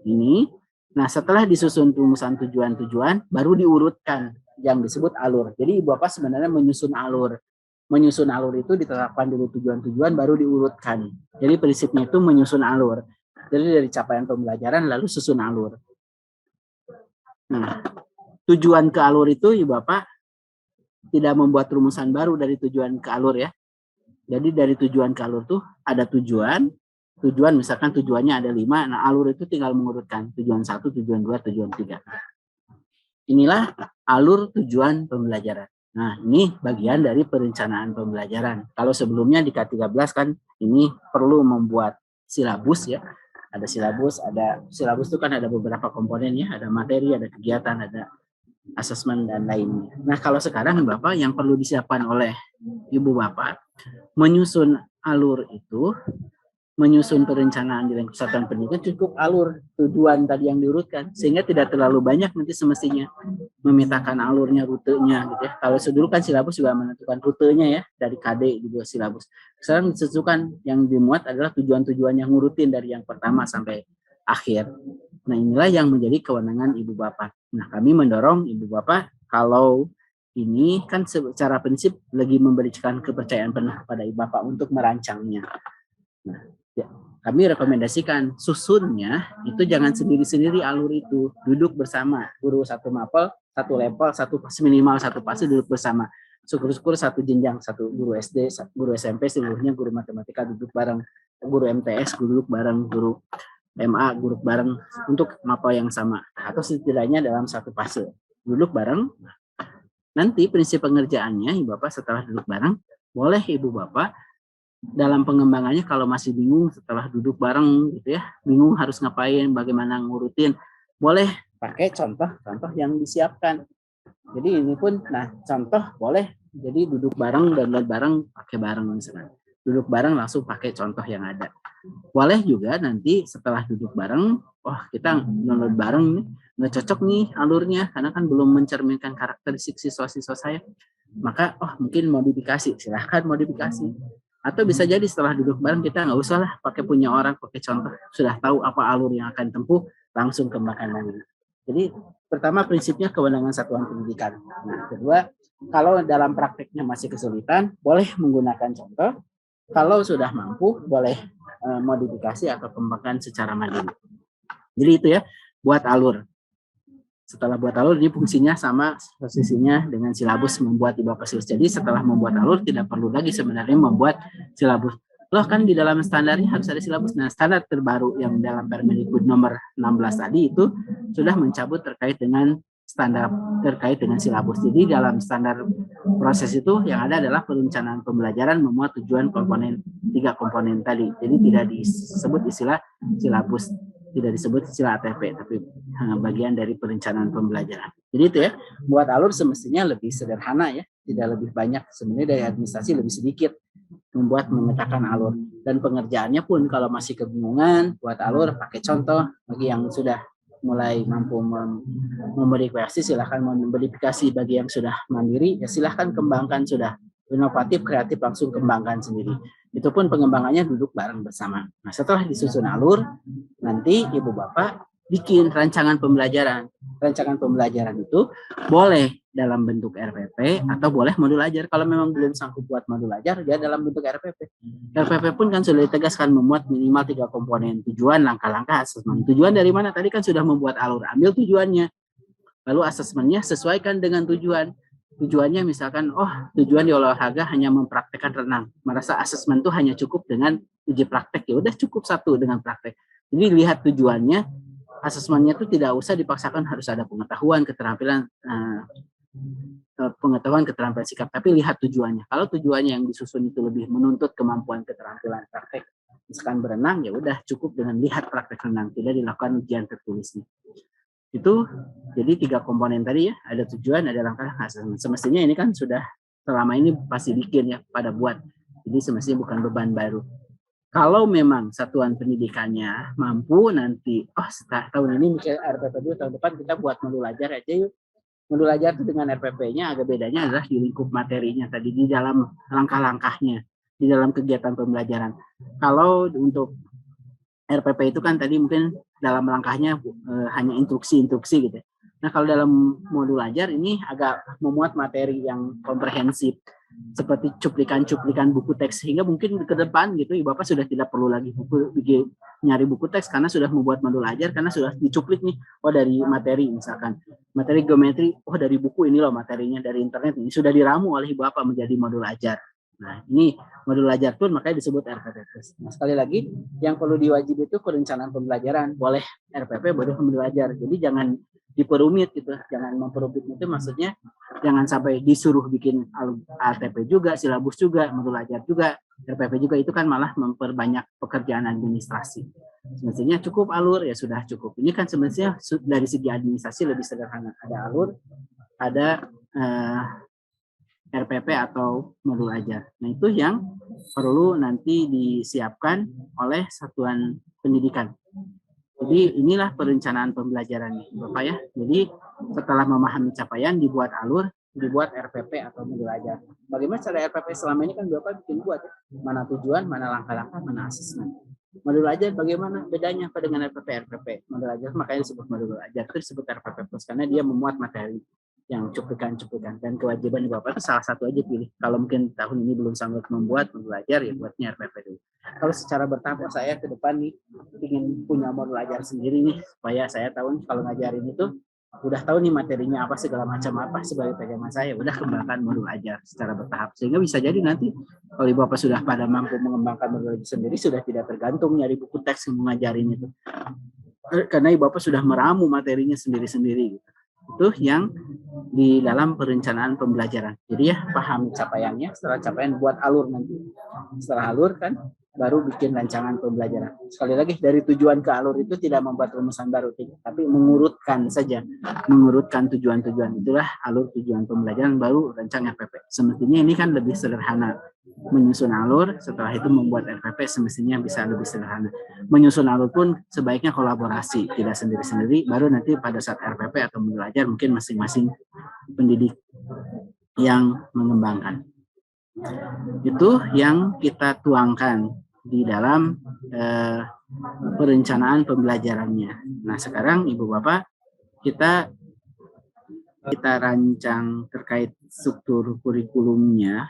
ini. Nah, setelah disusun rumusan tujuan-tujuan, baru diurutkan yang disebut alur. Jadi Ibu Bapak sebenarnya menyusun alur. Menyusun alur itu ditetapkan dulu tujuan-tujuan, baru diurutkan. Jadi prinsipnya itu menyusun alur. Jadi dari capaian pembelajaran lalu susun alur. Nah, tujuan ke alur itu Ibu Bapak tidak membuat rumusan baru dari tujuan ke alur ya. Jadi dari tujuan ke alur tuh ada tujuan misalkan tujuannya ada 5, nah alur itu tinggal mengurutkan tujuan 1, tujuan 2, tujuan 3. Inilah alur tujuan pembelajaran. Nah, ini bagian dari perencanaan pembelajaran. Kalau sebelumnya di K13 kan ini perlu membuat silabus ya. Ada silabus itu kan ada beberapa komponen ya, ada materi, ada kegiatan, ada asesmen dan lainnya. Nah, kalau sekarang Bapak yang perlu disiapkan oleh Ibu Bapak menyusun alur itu, menyusun perencanaan di lingkup satuan pendidikan cukup alur tujuan tadi yang diurutkan, sehingga tidak terlalu banyak nanti semestinya memetakan alurnya, rutenya gitu ya. Kalau dulu kan silabus juga menentukan rutenya ya, dari KD juga silabus. Sekarang ditentukan yang dimuat adalah tujuan-tujuan yang ngurutin dari yang pertama sampai akhir. Nah, inilah yang menjadi kewenangan Ibu Bapak. Nah, kami mendorong Ibu Bapak kalau ini kan secara prinsip lagi memberikan kepercayaan penuh kepada Ibu Bapak untuk merancangnya. Nah, ya, kami rekomendasikan susunnya itu jangan sendiri-sendiri alur itu, duduk bersama guru satu mapel, satu level, minimal satu fase duduk bersama. Syukur-syukur satu jenjang, satu guru SD, guru SMP, seluruhnya guru matematika duduk bareng, guru MTS duduk bareng, guru MA duduk bareng untuk mapel yang sama, atau setidaknya dalam satu fase duduk bareng. Nanti prinsip pengerjaannya Ibu Bapak setelah duduk bareng, boleh Ibu Bapak dalam pengembangannya kalau masih bingung setelah duduk bareng gitu ya, bingung harus ngapain, bagaimana ngurutin, boleh pakai contoh-contoh yang disiapkan. Jadi ini pun, nah contoh boleh jadi duduk bareng dan lihat bareng, pakai bareng misalnya. duduk bareng langsung pakai contoh yang ada. Boleh juga nanti setelah duduk bareng, kita download bareng nih, nggak cocok nih alurnya karena kan belum mencerminkan karakteristik siswa-siswa saya. Maka mungkin modifikasi, silahkan modifikasi. Atau bisa jadi setelah duduk bareng kita nggak usah lah pakai punya orang, pakai contoh, sudah tahu apa alur yang akan tempuh, langsung kembangkan lagi. Jadi pertama prinsipnya kewenangan satuan pendidikan. Nah, kedua, kalau dalam prakteknya masih kesulitan, boleh menggunakan contoh. Kalau sudah mampu, boleh modifikasi atau kembangkan secara mandiri. Jadi itu ya, buat alur. Setelah buat alur, ini fungsinya sama posisinya dengan silabus membuat di Bapak silabus. Jadi setelah membuat alur, tidak perlu lagi sebenarnya membuat silabus. Loh kan di dalam standarnya harus ada silabus. Nah, standar terbaru yang dalam Permendikbud nomor 16 tadi itu sudah mencabut terkait dengan standar terkait dengan silabus. Jadi dalam standar proses itu yang ada adalah perencanaan pembelajaran memuat tujuan komponen 3 komponen tadi. Jadi tidak disebut istilah silabus, tidak disebut istilah ATP, tapi bagian dari perencanaan pembelajaran. Jadi itu ya, buat alur semestinya lebih sederhana ya, tidak lebih banyak, sebenarnya dari administrasi lebih sedikit membuat memetakan alur. Dan pengerjaannya pun kalau masih kebingungan, buat alur pakai contoh. Bagi yang sudah mulai mampu memodifikasi, silahkan memodifikasi. Bagi yang sudah mandiri, ya silahkan kembangkan, sudah inovatif, kreatif, langsung kembangkan sendiri. Itu pun pengembangannya duduk bareng bersama. Nah, setelah disusun alur, nanti Ibu Bapak bikin rancangan pembelajaran. Rancangan pembelajaran itu boleh dalam bentuk RPP atau boleh modul ajar. Kalau memang belum sanggup buat modul ajar, ya dalam bentuk RPP. RPP pun kan sudah ditegaskan memuat minimal 3 komponen: tujuan, langkah-langkah, asesmen. Tujuan dari mana? Tadi kan sudah membuat alur, ambil tujuannya. Lalu asesmennya sesuaikan dengan tujuan. Tujuannya misalkan, tujuan di olahraga hanya mempraktekkan renang. Merasa asesmen itu hanya cukup dengan uji praktek, ya udah cukup 1 dengan praktek. Jadi lihat tujuannya, asesmennya itu tidak usah dipaksakan harus ada pengetahuan, keterampilan sikap, tapi lihat tujuannya. Kalau tujuannya yang disusun itu lebih menuntut kemampuan keterampilan praktek, misalkan berenang, ya udah cukup dengan lihat praktek renang, tidak dilakukan ujian tertulisnya. Itu jadi 3 komponen tadi ya, ada tujuan, ada langkah, asesmen. Semestinya ini kan sudah selama ini pasti bikin ya pada buat, jadi semestinya bukan beban baru. Kalau memang satuan pendidikannya mampu nanti, setelah tahun ini misalnya RPP dulu, tahun depan kita buat modul ajar aja yuk. Modul ajar itu dengan RPP-nya agak bedanya adalah di lingkup materinya tadi, di dalam langkah-langkahnya, di dalam kegiatan pembelajaran. Kalau untuk RPP itu kan tadi mungkin dalam langkahnya hanya instruksi-instruksi gitu. Nah, kalau dalam modul ajar ini agak memuat materi yang komprehensif, seperti cuplikan-cuplikan buku teks, sehingga mungkin ke depan gitu Bapak sudah tidak perlu lagi nyari buku teks karena sudah membuat modul ajar, karena sudah dicuplik nih, dari materi misalkan materi geometri, dari buku ini loh materinya, dari internet ini sudah diramu oleh Bapak menjadi modul ajar. Nah, ini modul ajar pun makanya disebut RPP. Nah, sekali lagi yang perlu diwajib itu perencanaan pembelajaran, boleh RPP, boleh modul ajar. Jadi jangan diperumit gitu, jangan memperumit itu, maksudnya jangan sampai disuruh bikin ATP juga, silabus juga, modul ajar juga, RPP juga, itu kan malah memperbanyak pekerjaan administrasi. Semestinya cukup alur, ya sudah cukup. Ini kan semestinya dari segi administrasi lebih sederhana, ada alur, ada RPP atau modul ajar. Nah, itu yang perlu nanti disiapkan oleh satuan pendidikan. Jadi inilah perencanaan pembelajaran Bapak ya. Jadi setelah memahami capaian, dibuat alur, dibuat RPP atau modul ajar. Bagaimana cara RPP selama ini kan Bapak bikin buat ya. Mana tujuan, mana langkah-langkah, mana asesmen. Modul ajar bagaimana bedanya apa dengan RPP? Modul ajar makanya disebut modul ajar, itu disebut RPP plus karena dia memuat materi yang cuplikan-cuplikan, dan kewajiban Bapak itu salah satu aja pilih. Kalau mungkin tahun ini belum sanggup membuat modul ajar, ya buatnya RPP dulu. Kalau secara bertahap saya ke depan nih ingin punya modul ajar sendiri nih, supaya saya tahu nih, kalau ngajarin itu udah tahu nih materinya apa segala macam apa sebagai pegangan saya, udah kembangkan modul ajar secara bertahap, sehingga bisa jadi nanti kalau Bapak sudah pada mampu mengembangkan modul ajar sendiri, sudah tidak tergantung nyari buku teks yang mengajarin itu, karena Bapak sudah meramu materinya sendiri-sendiri gitu. Itu yang di dalam perencanaan pembelajaran. Jadi ya pahami capaiannya, setelah capaian buat alur nanti. Setelah alur kan baru bikin rancangan pembelajaran. Sekali lagi, dari tujuan ke alur itu tidak membuat rumusan baru, tapi mengurutkan saja, mengurutkan tujuan-tujuan, itulah alur tujuan pembelajaran baru rancang RPP. Semestinya ini kan lebih sederhana, menyusun alur, setelah itu membuat RPP semestinya bisa lebih sederhana. Menyusun alur pun sebaiknya kolaborasi, tidak sendiri-sendiri, baru nanti pada saat RPP atau belajar mungkin masing-masing pendidik yang mengembangkan. Itu yang kita tuangkan di dalam perencanaan pembelajarannya. Nah, sekarang Ibu Bapak, kita rancang terkait struktur kurikulumnya.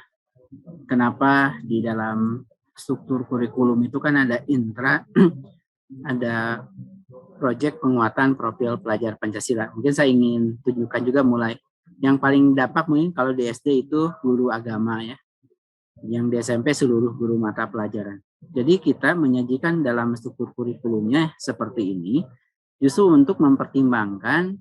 Kenapa di dalam struktur kurikulum itu kan ada intra, ada proyek penguatan profil pelajar Pancasila. Mungkin saya ingin tunjukkan juga mulai. Yang paling dampak mungkin kalau di SD itu guru agama ya. Yang di SMP seluruh guru mata pelajaran. Jadi kita menyajikan dalam struktur kurikulumnya seperti ini, justru untuk mempertimbangkan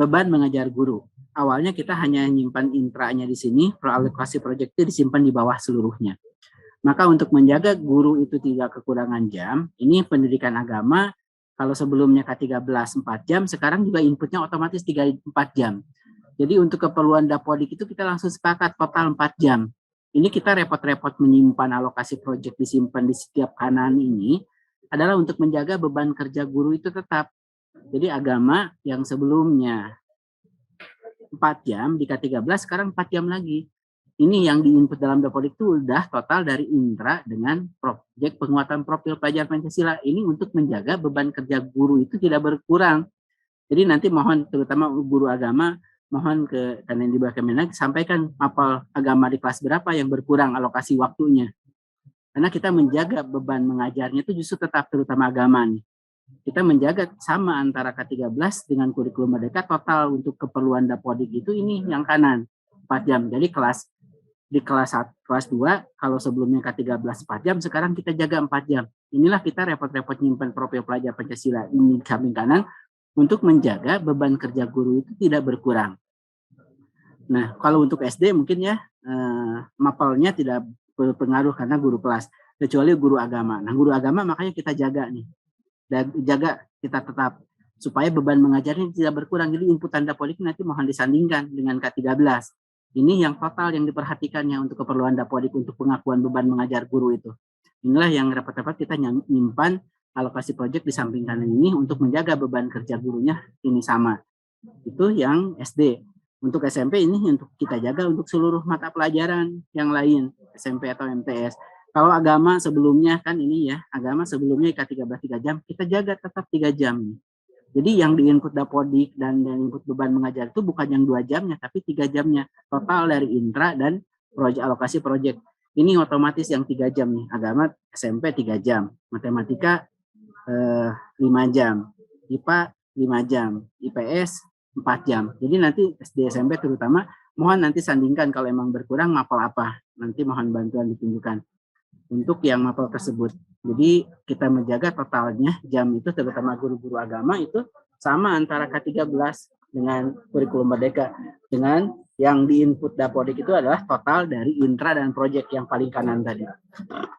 beban mengajar guru. Awalnya kita hanya menyimpan intranya di sini, alokasi proyek itu disimpan di bawah seluruhnya. Maka untuk menjaga guru itu tidak kekurangan jam, ini pendidikan agama, kalau sebelumnya K13 4 jam, sekarang juga inputnya otomatis 4 jam. Jadi untuk keperluan Dapodik itu kita langsung sepakat total 4 jam. Ini kita repot-repot menyimpan alokasi proyek disimpan di setiap kanan ini adalah untuk menjaga beban kerja guru itu tetap. Jadi agama yang sebelumnya 4 jam di K13 sekarang 4 jam lagi. Ini yang diinput dalam Dapodik itu udah total dari intra dengan proyek penguatan profil pelajar Pancasila. Ini untuk menjaga beban kerja guru itu tidak berkurang. Jadi nanti mohon terutama guru agama, mohon ke Kandidat di Kemenag sampaikan mapel agama di kelas berapa yang berkurang alokasi waktunya. Karena kita menjaga beban mengajarnya itu justru tetap terutama agama nih. Kita menjaga sama antara K13 dengan kurikulum merdeka total untuk keperluan Dapodik itu ini yang kanan 4 jam. Jadi di kelas 2 kalau sebelumnya K13 4 jam, sekarang kita jaga 4 jam. Inilah kita repot-repot nyimpan profil pelajar Pancasila ini di samping kanan untuk menjaga beban kerja guru itu tidak berkurang. Nah, kalau untuk SD mungkin ya mapelnya tidak berpengaruh karena guru kelas, kecuali guru agama. Nah, guru agama makanya kita jaga nih. Dan jaga kita tetap supaya beban mengajarnya tidak berkurang. Jadi inputan Dapodik nanti mohon disandingkan dengan K13. Ini yang total yang diperhatikannya untuk keperluan Dapodik untuk pengakuan beban mengajar guru itu. Inilah yang repot-repot kita nyimpan alokasi proyek di samping kanan ini untuk menjaga beban kerja gurunya ini sama. Itu yang SD. Untuk SMP ini untuk kita jaga untuk seluruh mata pelajaran yang lain, SMP atau MTS. Kalau agama sebelumnya kan ini ya, agama sebelumnya K13 3 jam, kita jaga tetap 3 jam. Jadi yang diinput Dapodik dan input beban mengajar itu bukan yang 2 jamnya, tapi 3 jamnya. Total dari intra dan alokasi proyek. Ini otomatis yang 3 jam nih. Agama SMP 3 jam, matematika 5 jam, IPA 5 jam, IPS 4 jam. Jadi nanti SD SMP terutama mohon nanti sandingkan kalau emang berkurang mapel apa. Nanti mohon bantuan ditunjukkan untuk yang mapel tersebut. Jadi kita menjaga totalnya jam itu terutama guru-guru agama itu sama antara K13 dengan kurikulum merdeka. Dengan yang diinput Dapodik itu adalah total dari intra dan proyek yang paling kanan tadi.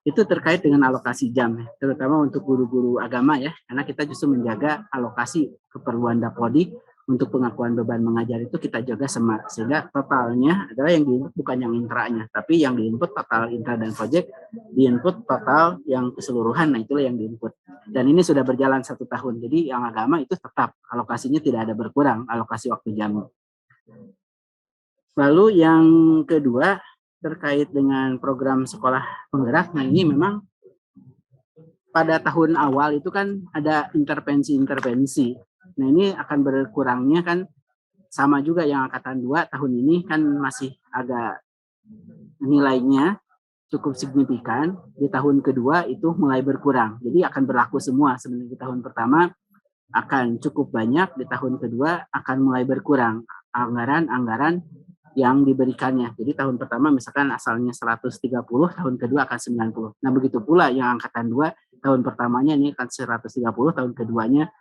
Itu terkait dengan alokasi jam, terutama untuk guru-guru agama ya, karena kita justru menjaga alokasi keperluan Dapodik untuk pengakuan beban mengajar itu kita jaga sama, sehingga totalnya adalah yang diinput bukan yang intranya, tapi yang diinput total intra dan proyek, diinput total yang keseluruhan, nah itulah yang diinput. Dan ini sudah berjalan 1 tahun, jadi yang agama itu tetap alokasinya tidak ada berkurang, alokasi waktu jam. Lalu yang kedua terkait dengan program sekolah penggerak, nah ini memang pada tahun awal itu kan ada intervensi-intervensi. Nah ini akan berkurangnya kan sama juga yang angkatan 2 tahun ini kan masih agak nilainya cukup signifikan. Di tahun kedua itu mulai berkurang. Jadi akan berlaku semua. Sebenarnya di tahun pertama akan cukup banyak, di tahun kedua akan mulai berkurang anggaran yang diberikannya. Jadi tahun pertama misalkan asalnya 130, tahun kedua akan 90. Nah begitu pula yang angkatan 2, tahun pertamanya ini akan 130, tahun keduanya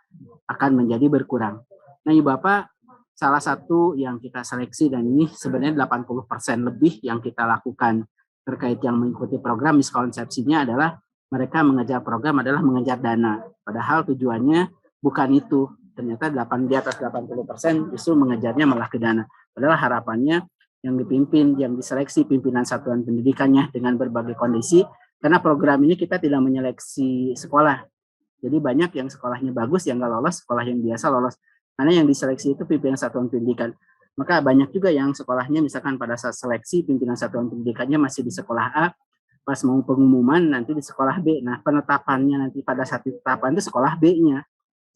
akan menjadi berkurang. Nah Ibu Bapak, salah satu yang kita seleksi dan ini sebenarnya 80% lebih yang kita lakukan terkait yang mengikuti program, miskonsepsinya adalah mereka mengejar program adalah mengejar dana. Padahal tujuannya bukan itu. Ternyata di atas 80% justru mengejarnya malah ke dana. Padahal harapannya yang dipimpin, yang diseleksi pimpinan satuan pendidikannya dengan berbagai kondisi, karena program ini kita tidak menyeleksi sekolah. Jadi banyak yang sekolahnya bagus, yang nggak lolos, sekolah yang biasa lolos. Karena yang diseleksi itu pimpinan satuan pendidikan. Maka banyak juga yang sekolahnya misalkan pada saat seleksi pimpinan satuan pendidikannya masih di sekolah A, pas mau pengumuman nanti di sekolah B. Nah penetapannya nanti pada saat penetapan itu sekolah B-nya.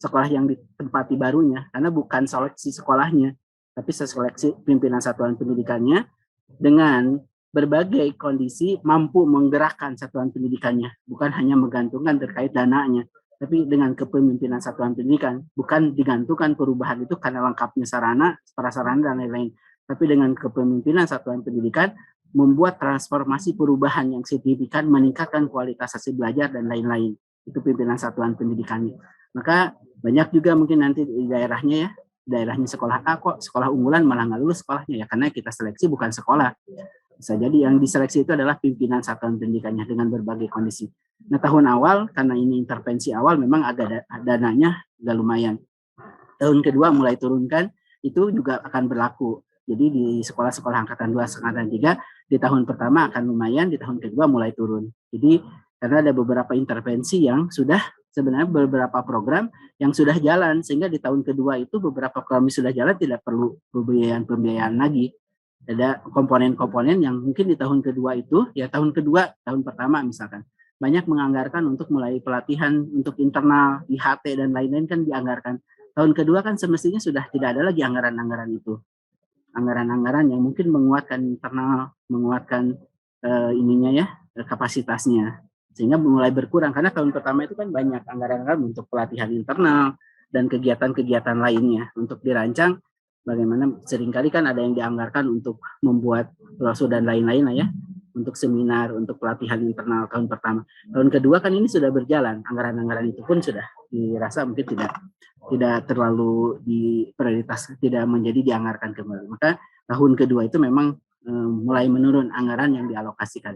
Sekolah yang ditempati barunya, karena bukan seleksi sekolahnya, tapi seleksi pimpinan satuan pendidikannya dengan berbagai kondisi mampu menggerakkan satuan pendidikannya, bukan hanya menggantungkan terkait dananya, tapi dengan kepemimpinan satuan pendidikan, bukan digantungkan perubahan itu karena lengkapnya sarana, prasarana dan lain-lain, tapi dengan kepemimpinan satuan pendidikan membuat transformasi perubahan yang signifikan, meningkatkan kualitas hasil belajar dan lain-lain. Itu pimpinan satuan pendidikannya. Maka banyak juga mungkin nanti di daerahnya ya, daerahnya sekolah A kok sekolah unggulan malah nggak lulus sekolahnya ya, karena kita seleksi bukan sekolah. Bisa jadi yang diseleksi itu adalah pimpinan satuan pendidikannya dengan berbagai kondisi. Nah tahun awal karena ini intervensi awal memang agak dananya agak lumayan. Tahun kedua mulai turunkan, itu juga akan berlaku. Jadi di sekolah-sekolah angkatan 2, angkatan 3 di tahun pertama akan lumayan, di tahun kedua mulai turun. Jadi karena ada beberapa intervensi yang sudah sebenarnya beberapa program yang sudah jalan, sehingga di tahun kedua itu beberapa program sudah jalan tidak perlu pembiayaan lagi. Ada komponen-komponen yang mungkin di tahun kedua itu, ya tahun kedua, tahun pertama misalkan, banyak menganggarkan untuk mulai pelatihan untuk internal, IHT dan lain-lain kan dianggarkan. Tahun kedua kan semestinya sudah tidak ada lagi anggaran-anggaran itu. Anggaran-anggaran yang mungkin menguatkan internal, menguatkan kapasitasnya. Sehingga mulai berkurang, karena tahun pertama itu kan banyak anggaran-anggaran untuk pelatihan internal dan kegiatan-kegiatan lainnya untuk dirancang. Bagaimana seringkali kan ada yang dianggarkan untuk membuat brosur dan lain-lain lah ya, untuk seminar, untuk pelatihan internal tahun pertama. Tahun kedua kan ini sudah berjalan, anggaran-anggaran itu pun sudah dirasa mungkin tidak terlalu diprioritas, tidak menjadi dianggarkan kembali. Maka tahun kedua itu memang mulai menurun anggaran yang dialokasikan.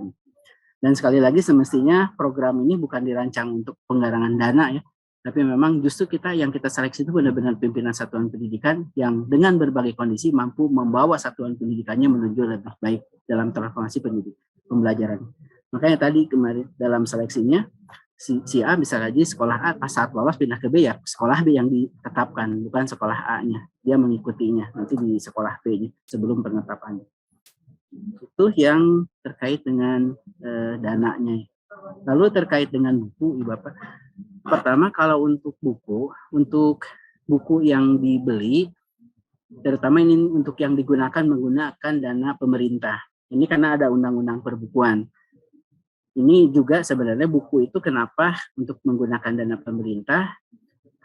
Dan sekali lagi semestinya program ini bukan dirancang untuk penggarangan dana ya, tapi memang justru yang kita seleksi itu benar-benar pimpinan satuan pendidikan yang dengan berbagai kondisi mampu membawa satuan pendidikannya menuju lebih baik dalam transformasi pembelajaran. Makanya tadi kemarin dalam seleksinya si A bisa saja sekolah A pas saat lolos pindah ke B ya sekolah B yang ditetapkan, bukan sekolah A-nya. Dia mengikutinya nanti di sekolah B-nya sebelum penetapannya. Itu yang terkait dengan dananya. Lalu terkait dengan buku, Ibu Bapak. Pertama kalau untuk buku yang dibeli, terutama ini untuk yang digunakan menggunakan dana pemerintah. Ini karena ada undang-undang perbukuan. Ini juga sebenarnya buku itu kenapa untuk menggunakan dana pemerintah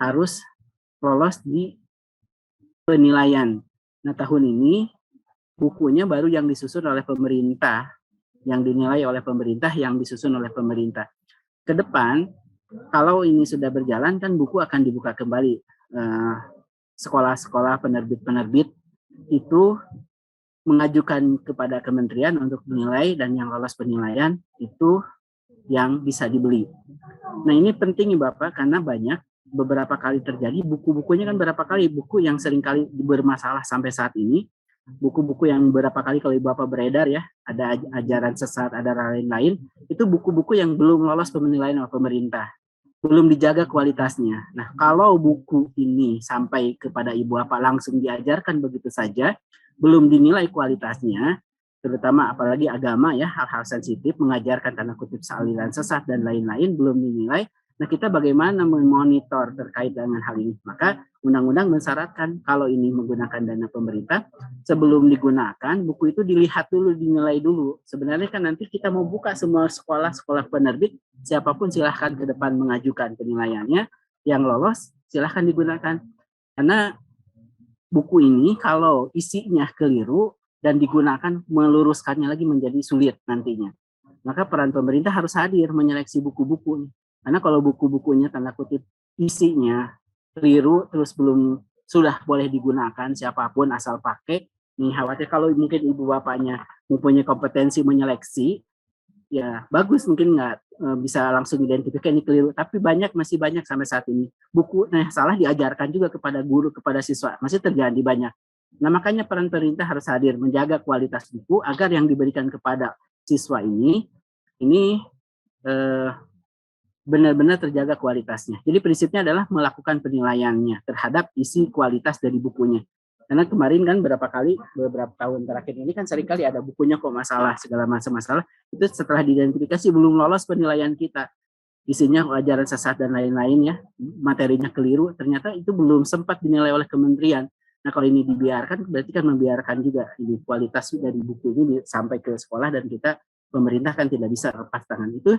harus lolos di penilaian. Nah tahun ini bukunya baru yang disusun oleh pemerintah, yang dinilai oleh pemerintah, yang disusun oleh pemerintah. Ke depan, kalau ini sudah berjalan, kan buku akan dibuka kembali. Sekolah-sekolah penerbit-penerbit itu mengajukan kepada kementerian untuk menilai, dan yang lolos penilaian itu yang bisa dibeli. Nah ini penting Bapak, karena banyak beberapa kali terjadi, buku-bukunya kan berapa kali, buku yang seringkali bermasalah sampai saat ini, buku-buku yang beberapa kali kalau Bapak beredar ya, ada ajaran sesat, ada lain-lain, itu buku-buku yang belum lolos penilaian oleh pemerintah, belum dijaga kualitasnya. Nah, kalau buku ini sampai kepada Ibu Bapak langsung diajarkan begitu saja, belum dinilai kualitasnya, terutama apalagi agama ya, hal-hal sensitif, mengajarkan tanda kutip aliran sesat dan lain-lain, belum dinilai. Nah, kita bagaimana memonitor terkait dengan hal ini? Maka undang-undang mensyaratkan kalau ini menggunakan dana pemerintah, sebelum digunakan, buku itu dilihat dulu, dinilai dulu. Sebenarnya kan nanti kita mau buka semua sekolah-sekolah penerbit, siapapun silahkan ke depan mengajukan penilaiannya, yang lolos silahkan digunakan. Karena buku ini kalau isinya keliru dan digunakan, meluruskannya lagi menjadi sulit nantinya. Maka peran pemerintah harus hadir menyeleksi buku-buku. Karena kalau buku-bukunya tanda kutip isinya keliru terus belum sudah boleh digunakan siapapun asal pakai, nih khawatir kalau mungkin ibu bapaknya mempunyai kompetensi menyeleksi, ya bagus, mungkin nggak bisa langsung identifikasi ini keliru, tapi masih banyak sampai saat ini buku salah diajarkan juga kepada guru, kepada siswa, masih terjadi banyak. Nah, makanya peran pemerintah harus hadir menjaga kualitas buku agar yang diberikan kepada siswa ini eh, benar-benar terjaga kualitasnya. Jadi prinsipnya adalah melakukan penilaiannya terhadap isi kualitas dari bukunya. Karena kemarin kan beberapa tahun terakhir ini kan seringkali ada bukunya kok masalah, segala macam masalah, itu setelah diidentifikasi belum lolos penilaian kita. Isinya ajaran sesat dan lain-lain ya, materinya keliru, ternyata itu belum sempat dinilai oleh kementerian. Nah, kalau ini dibiarkan berarti kan membiarkan juga ini kualitas dari buku ini sampai ke sekolah, dan kita pemerintah kan tidak bisa lepas tangan itu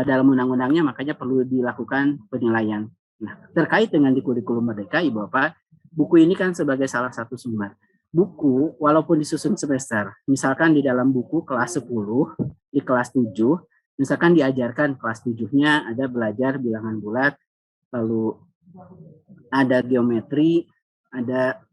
dalam undang-undangnya, makanya perlu dilakukan penilaian. Nah, terkait dengan di kurikulum Merdeka, Ibu Bapak, buku ini kan sebagai salah satu sumber. Buku walaupun disusun semester, misalkan di dalam buku kelas 10, di kelas 7, misalkan diajarkan kelas 7-nya ada belajar bilangan bulat, lalu ada geometri, ada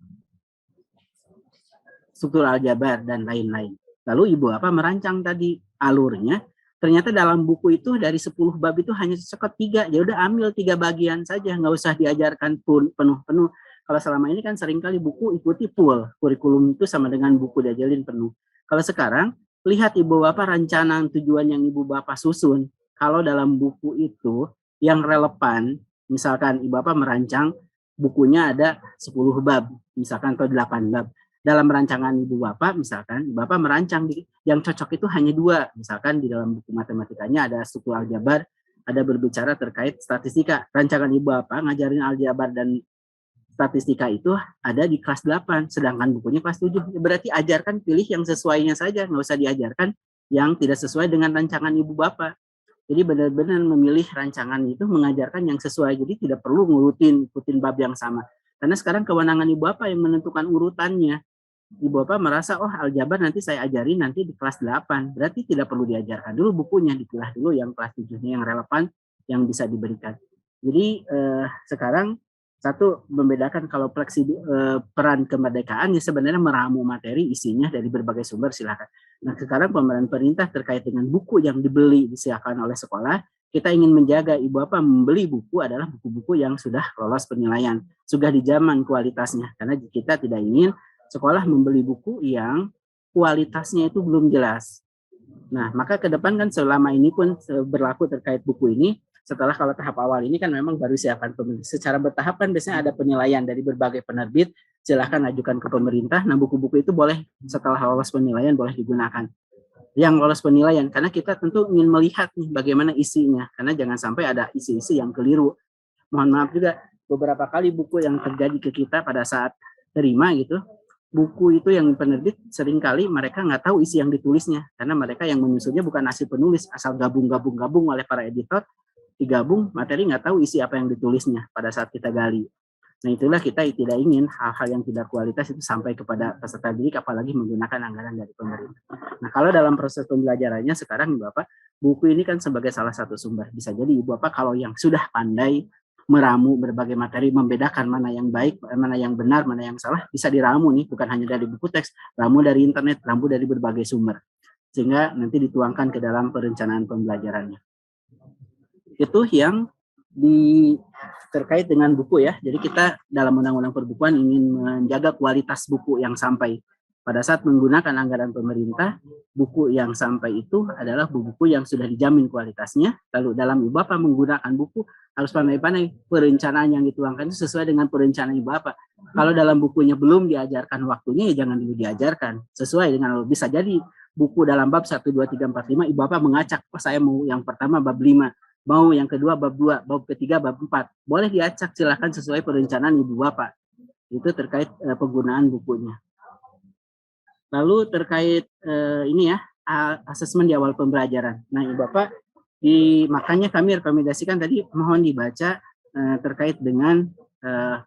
struktur aljabar, dan lain-lain. Lalu Ibu Bapak merancang tadi alurnya, ternyata dalam buku itu dari 10 bab itu hanya cocok 3, ya udah ambil 3 bagian saja, nggak usah diajarkan pun penuh-penuh. Kalau selama ini kan seringkali buku ikuti full, kurikulum itu sama dengan buku diajarin penuh. Kalau sekarang, lihat Ibu Bapak rancangan tujuan yang Ibu Bapak susun. Kalau dalam buku itu yang relevan, misalkan Ibu Bapak merancang bukunya ada 10 bab, misalkan atau 8 bab. Dalam rancangan Ibu Bapak, misalkan Ibu Bapak merancang yang cocok itu hanya 2. Misalkan di dalam buku matematikanya ada struktur aljabar, ada berbicara terkait statistika. Rancangan Ibu Bapak ngajarin aljabar dan statistika itu ada di kelas 8, sedangkan bukunya kelas 7. Berarti ajarkan, pilih yang sesuainya saja, nggak usah diajarkan yang tidak sesuai dengan rancangan Ibu Bapak. Jadi benar-benar memilih rancangan itu mengajarkan yang sesuai, jadi tidak perlu ikutin bab yang sama. Karena sekarang kewenangan Ibu Bapak yang menentukan urutannya. Ibu Bapak merasa, oh aljabar nanti saya ajarin nanti di kelas 8, berarti tidak perlu diajarkan dulu bukunya, dipilah dulu yang kelas 7-nya yang relevan, yang bisa diberikan. Jadi sekarang satu membedakan kalau peran kemerdekaan ya sebenarnya meramu materi isinya dari berbagai sumber, silakan. Nah, sekarang peran pemerintah terkait dengan buku yang dibeli disiapkan oleh sekolah, kita ingin menjaga Ibu Bapak membeli buku adalah buku-buku yang sudah lolos penilaian, sudah dijamin kualitasnya, karena kita tidak ingin sekolah membeli buku yang kualitasnya itu belum jelas. Nah, maka ke depan kan selama ini pun berlaku terkait buku ini, setelah kalau tahap awal ini kan memang baru siapkan pemerintah. Secara bertahap kan biasanya ada penilaian dari berbagai penerbit, silahkan ajukan ke pemerintah. Nah, buku-buku itu boleh setelah lolos penilaian boleh digunakan. Yang lolos penilaian, karena kita tentu ingin melihat nih bagaimana isinya, karena jangan sampai ada isi-isi yang keliru. Mohon maaf juga, beberapa kali buku yang terjadi ke kita pada saat terima gitu, buku itu yang penerbit seringkali mereka nggak tahu isi yang ditulisnya, karena mereka yang menyusunnya bukan hasil penulis, asal gabung oleh para editor, digabung materi nggak tahu isi apa yang ditulisnya pada saat kita gali. Nah, itulah kita tidak ingin hal-hal yang tidak kualitas itu sampai kepada peserta didik, apalagi menggunakan anggaran dari pemerintah. Nah, kalau dalam proses pembelajarannya sekarang Ibu Bapak, buku ini kan sebagai salah satu sumber. Bisa jadi Ibu Bapak kalau yang sudah pandai meramu berbagai materi, membedakan mana yang baik, mana yang benar, mana yang salah, bisa diramu nih, bukan hanya dari buku teks, ramu dari internet, ramu dari berbagai sumber, sehingga nanti dituangkan ke dalam perencanaan pembelajarannya. Itu yang terkait dengan buku ya. Jadi kita dalam Undang-Undang Perbukuan ingin menjaga kualitas buku yang sampai. Pada saat menggunakan anggaran pemerintah, buku yang sampai itu adalah buku yang sudah dijamin kualitasnya. Lalu dalam Ibu Bapak menggunakan buku, harus pandai-pandai perencanaan yang dituangkan itu sesuai dengan perencanaan Ibu Bapak. Kalau dalam bukunya belum diajarkan waktunya, ya jangan dulu diajarkan. Sesuai dengan, bisa jadi buku dalam bab 1, 2, 3, 4, 5, Ibu Bapak mengacak, oh saya mau yang pertama bab 5, mau yang kedua bab 2, bab ketiga bab 4. Boleh diacak, silakan sesuai perencanaan Ibu Bapak. Itu terkait penggunaan bukunya. Lalu terkait ini ya, asesmen di awal pembelajaran. Nah, Ibu Bapak, makanya kami rekomendasikan tadi mohon dibaca terkait dengan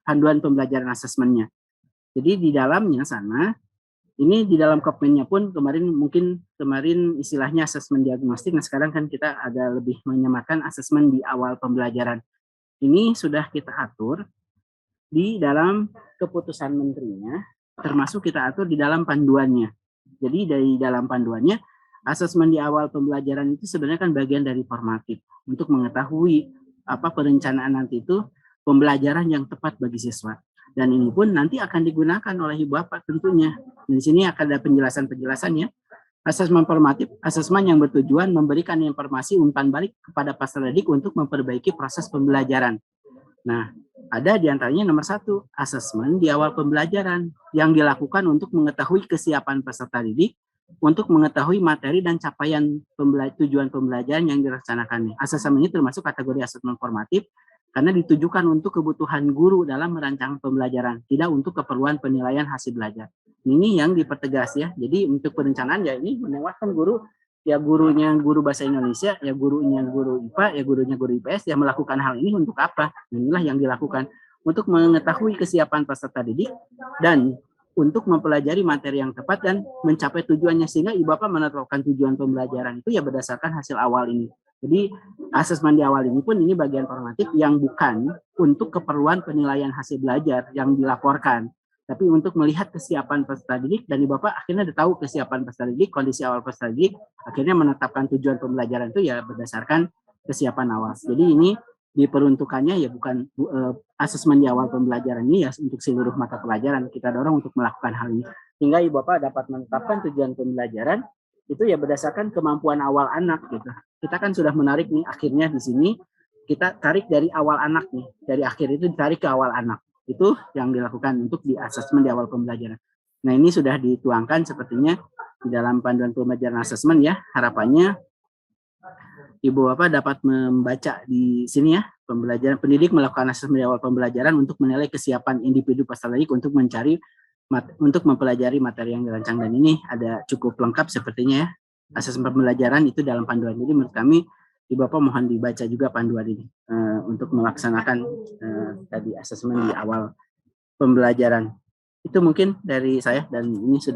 panduan pembelajaran asesmennya. Jadi di dalamnya sana, ini di dalam Kepmennya pun kemarin istilahnya asesmen diagnostik. Nah, sekarang kan kita agak lebih menyematkan asesmen di awal pembelajaran. Ini sudah kita atur di dalam keputusan menterinya, termasuk kita atur di dalam panduannya. Jadi dari dalam panduannya Asesmen di awal pembelajaran itu sebenarnya kan bagian dari formatif untuk mengetahui apa perencanaan nanti itu pembelajaran yang tepat bagi siswa. Dan ini pun nanti akan digunakan oleh ibu bapak tentunya. Di sini akan ada penjelasan-penjelasannya. Asesmen formatif, asesmen yang bertujuan memberikan informasi umpan balik kepada peserta didik untuk memperbaiki proses pembelajaran. Nah, ada di antaranya nomor 1, asesmen di awal pembelajaran yang dilakukan untuk mengetahui kesiapan peserta didik untuk mengetahui materi dan capaian tujuan pembelajaran yang dilaksanakannya. Asesmen ini termasuk kategori asesmen formatif karena ditujukan untuk kebutuhan guru dalam merancang pembelajaran, tidak untuk keperluan penilaian hasil belajar. Ini yang dipertegas ya. Jadi untuk perencanaan ya ini menewaskan guru, ya gurunya guru bahasa Indonesia, ya gurunya guru IPA, ya gurunya guru IPS, ya melakukan hal ini untuk apa? Inilah yang dilakukan untuk mengetahui kesiapan peserta didik dan untuk mempelajari materi yang tepat dan mencapai tujuannya, sehingga ibu bapak menetapkan tujuan pembelajaran itu ya berdasarkan hasil awal ini. Jadi asesmen di awal ini pun ini bagian formatif yang bukan untuk keperluan penilaian hasil belajar yang dilaporkan, tapi untuk melihat kesiapan peserta didik, dan ibu bapak akhirnya udah tahu kesiapan peserta didik, kondisi awal peserta didik, akhirnya menetapkan tujuan pembelajaran itu ya berdasarkan kesiapan awal. Jadi ini diperuntukannya ya bukan asesmen di awal pembelajaran ini ya untuk seluruh mata pelajaran. Kita dorong untuk melakukan hal ini sehingga ibu bapak dapat menetapkan tujuan pembelajaran itu ya berdasarkan kemampuan awal anak gitu. Kita kan sudah menarik nih akhirnya di sini kita tarik dari awal anak nih, dari akhir itu ditarik ke awal anak. Itu yang dilakukan untuk di asesmen di awal pembelajaran. Nah, ini sudah dituangkan sepertinya di dalam panduan pembelajaran asesmen ya. Harapannya ibu bapak dapat membaca di sini ya, pembelajaran pendidik melakukan asesmen di awal pembelajaran untuk menilai kesiapan individu peserta didik untuk mempelajari materi yang dirancang, dan ini ada cukup lengkap sepertinya ya. Asesmen pembelajaran itu dalam panduan. Jadi menurut kami ibu bapak mohon dibaca juga panduan ini untuk melaksanakan tadi asesmen di awal pembelajaran. Itu mungkin dari saya, dan ini sudah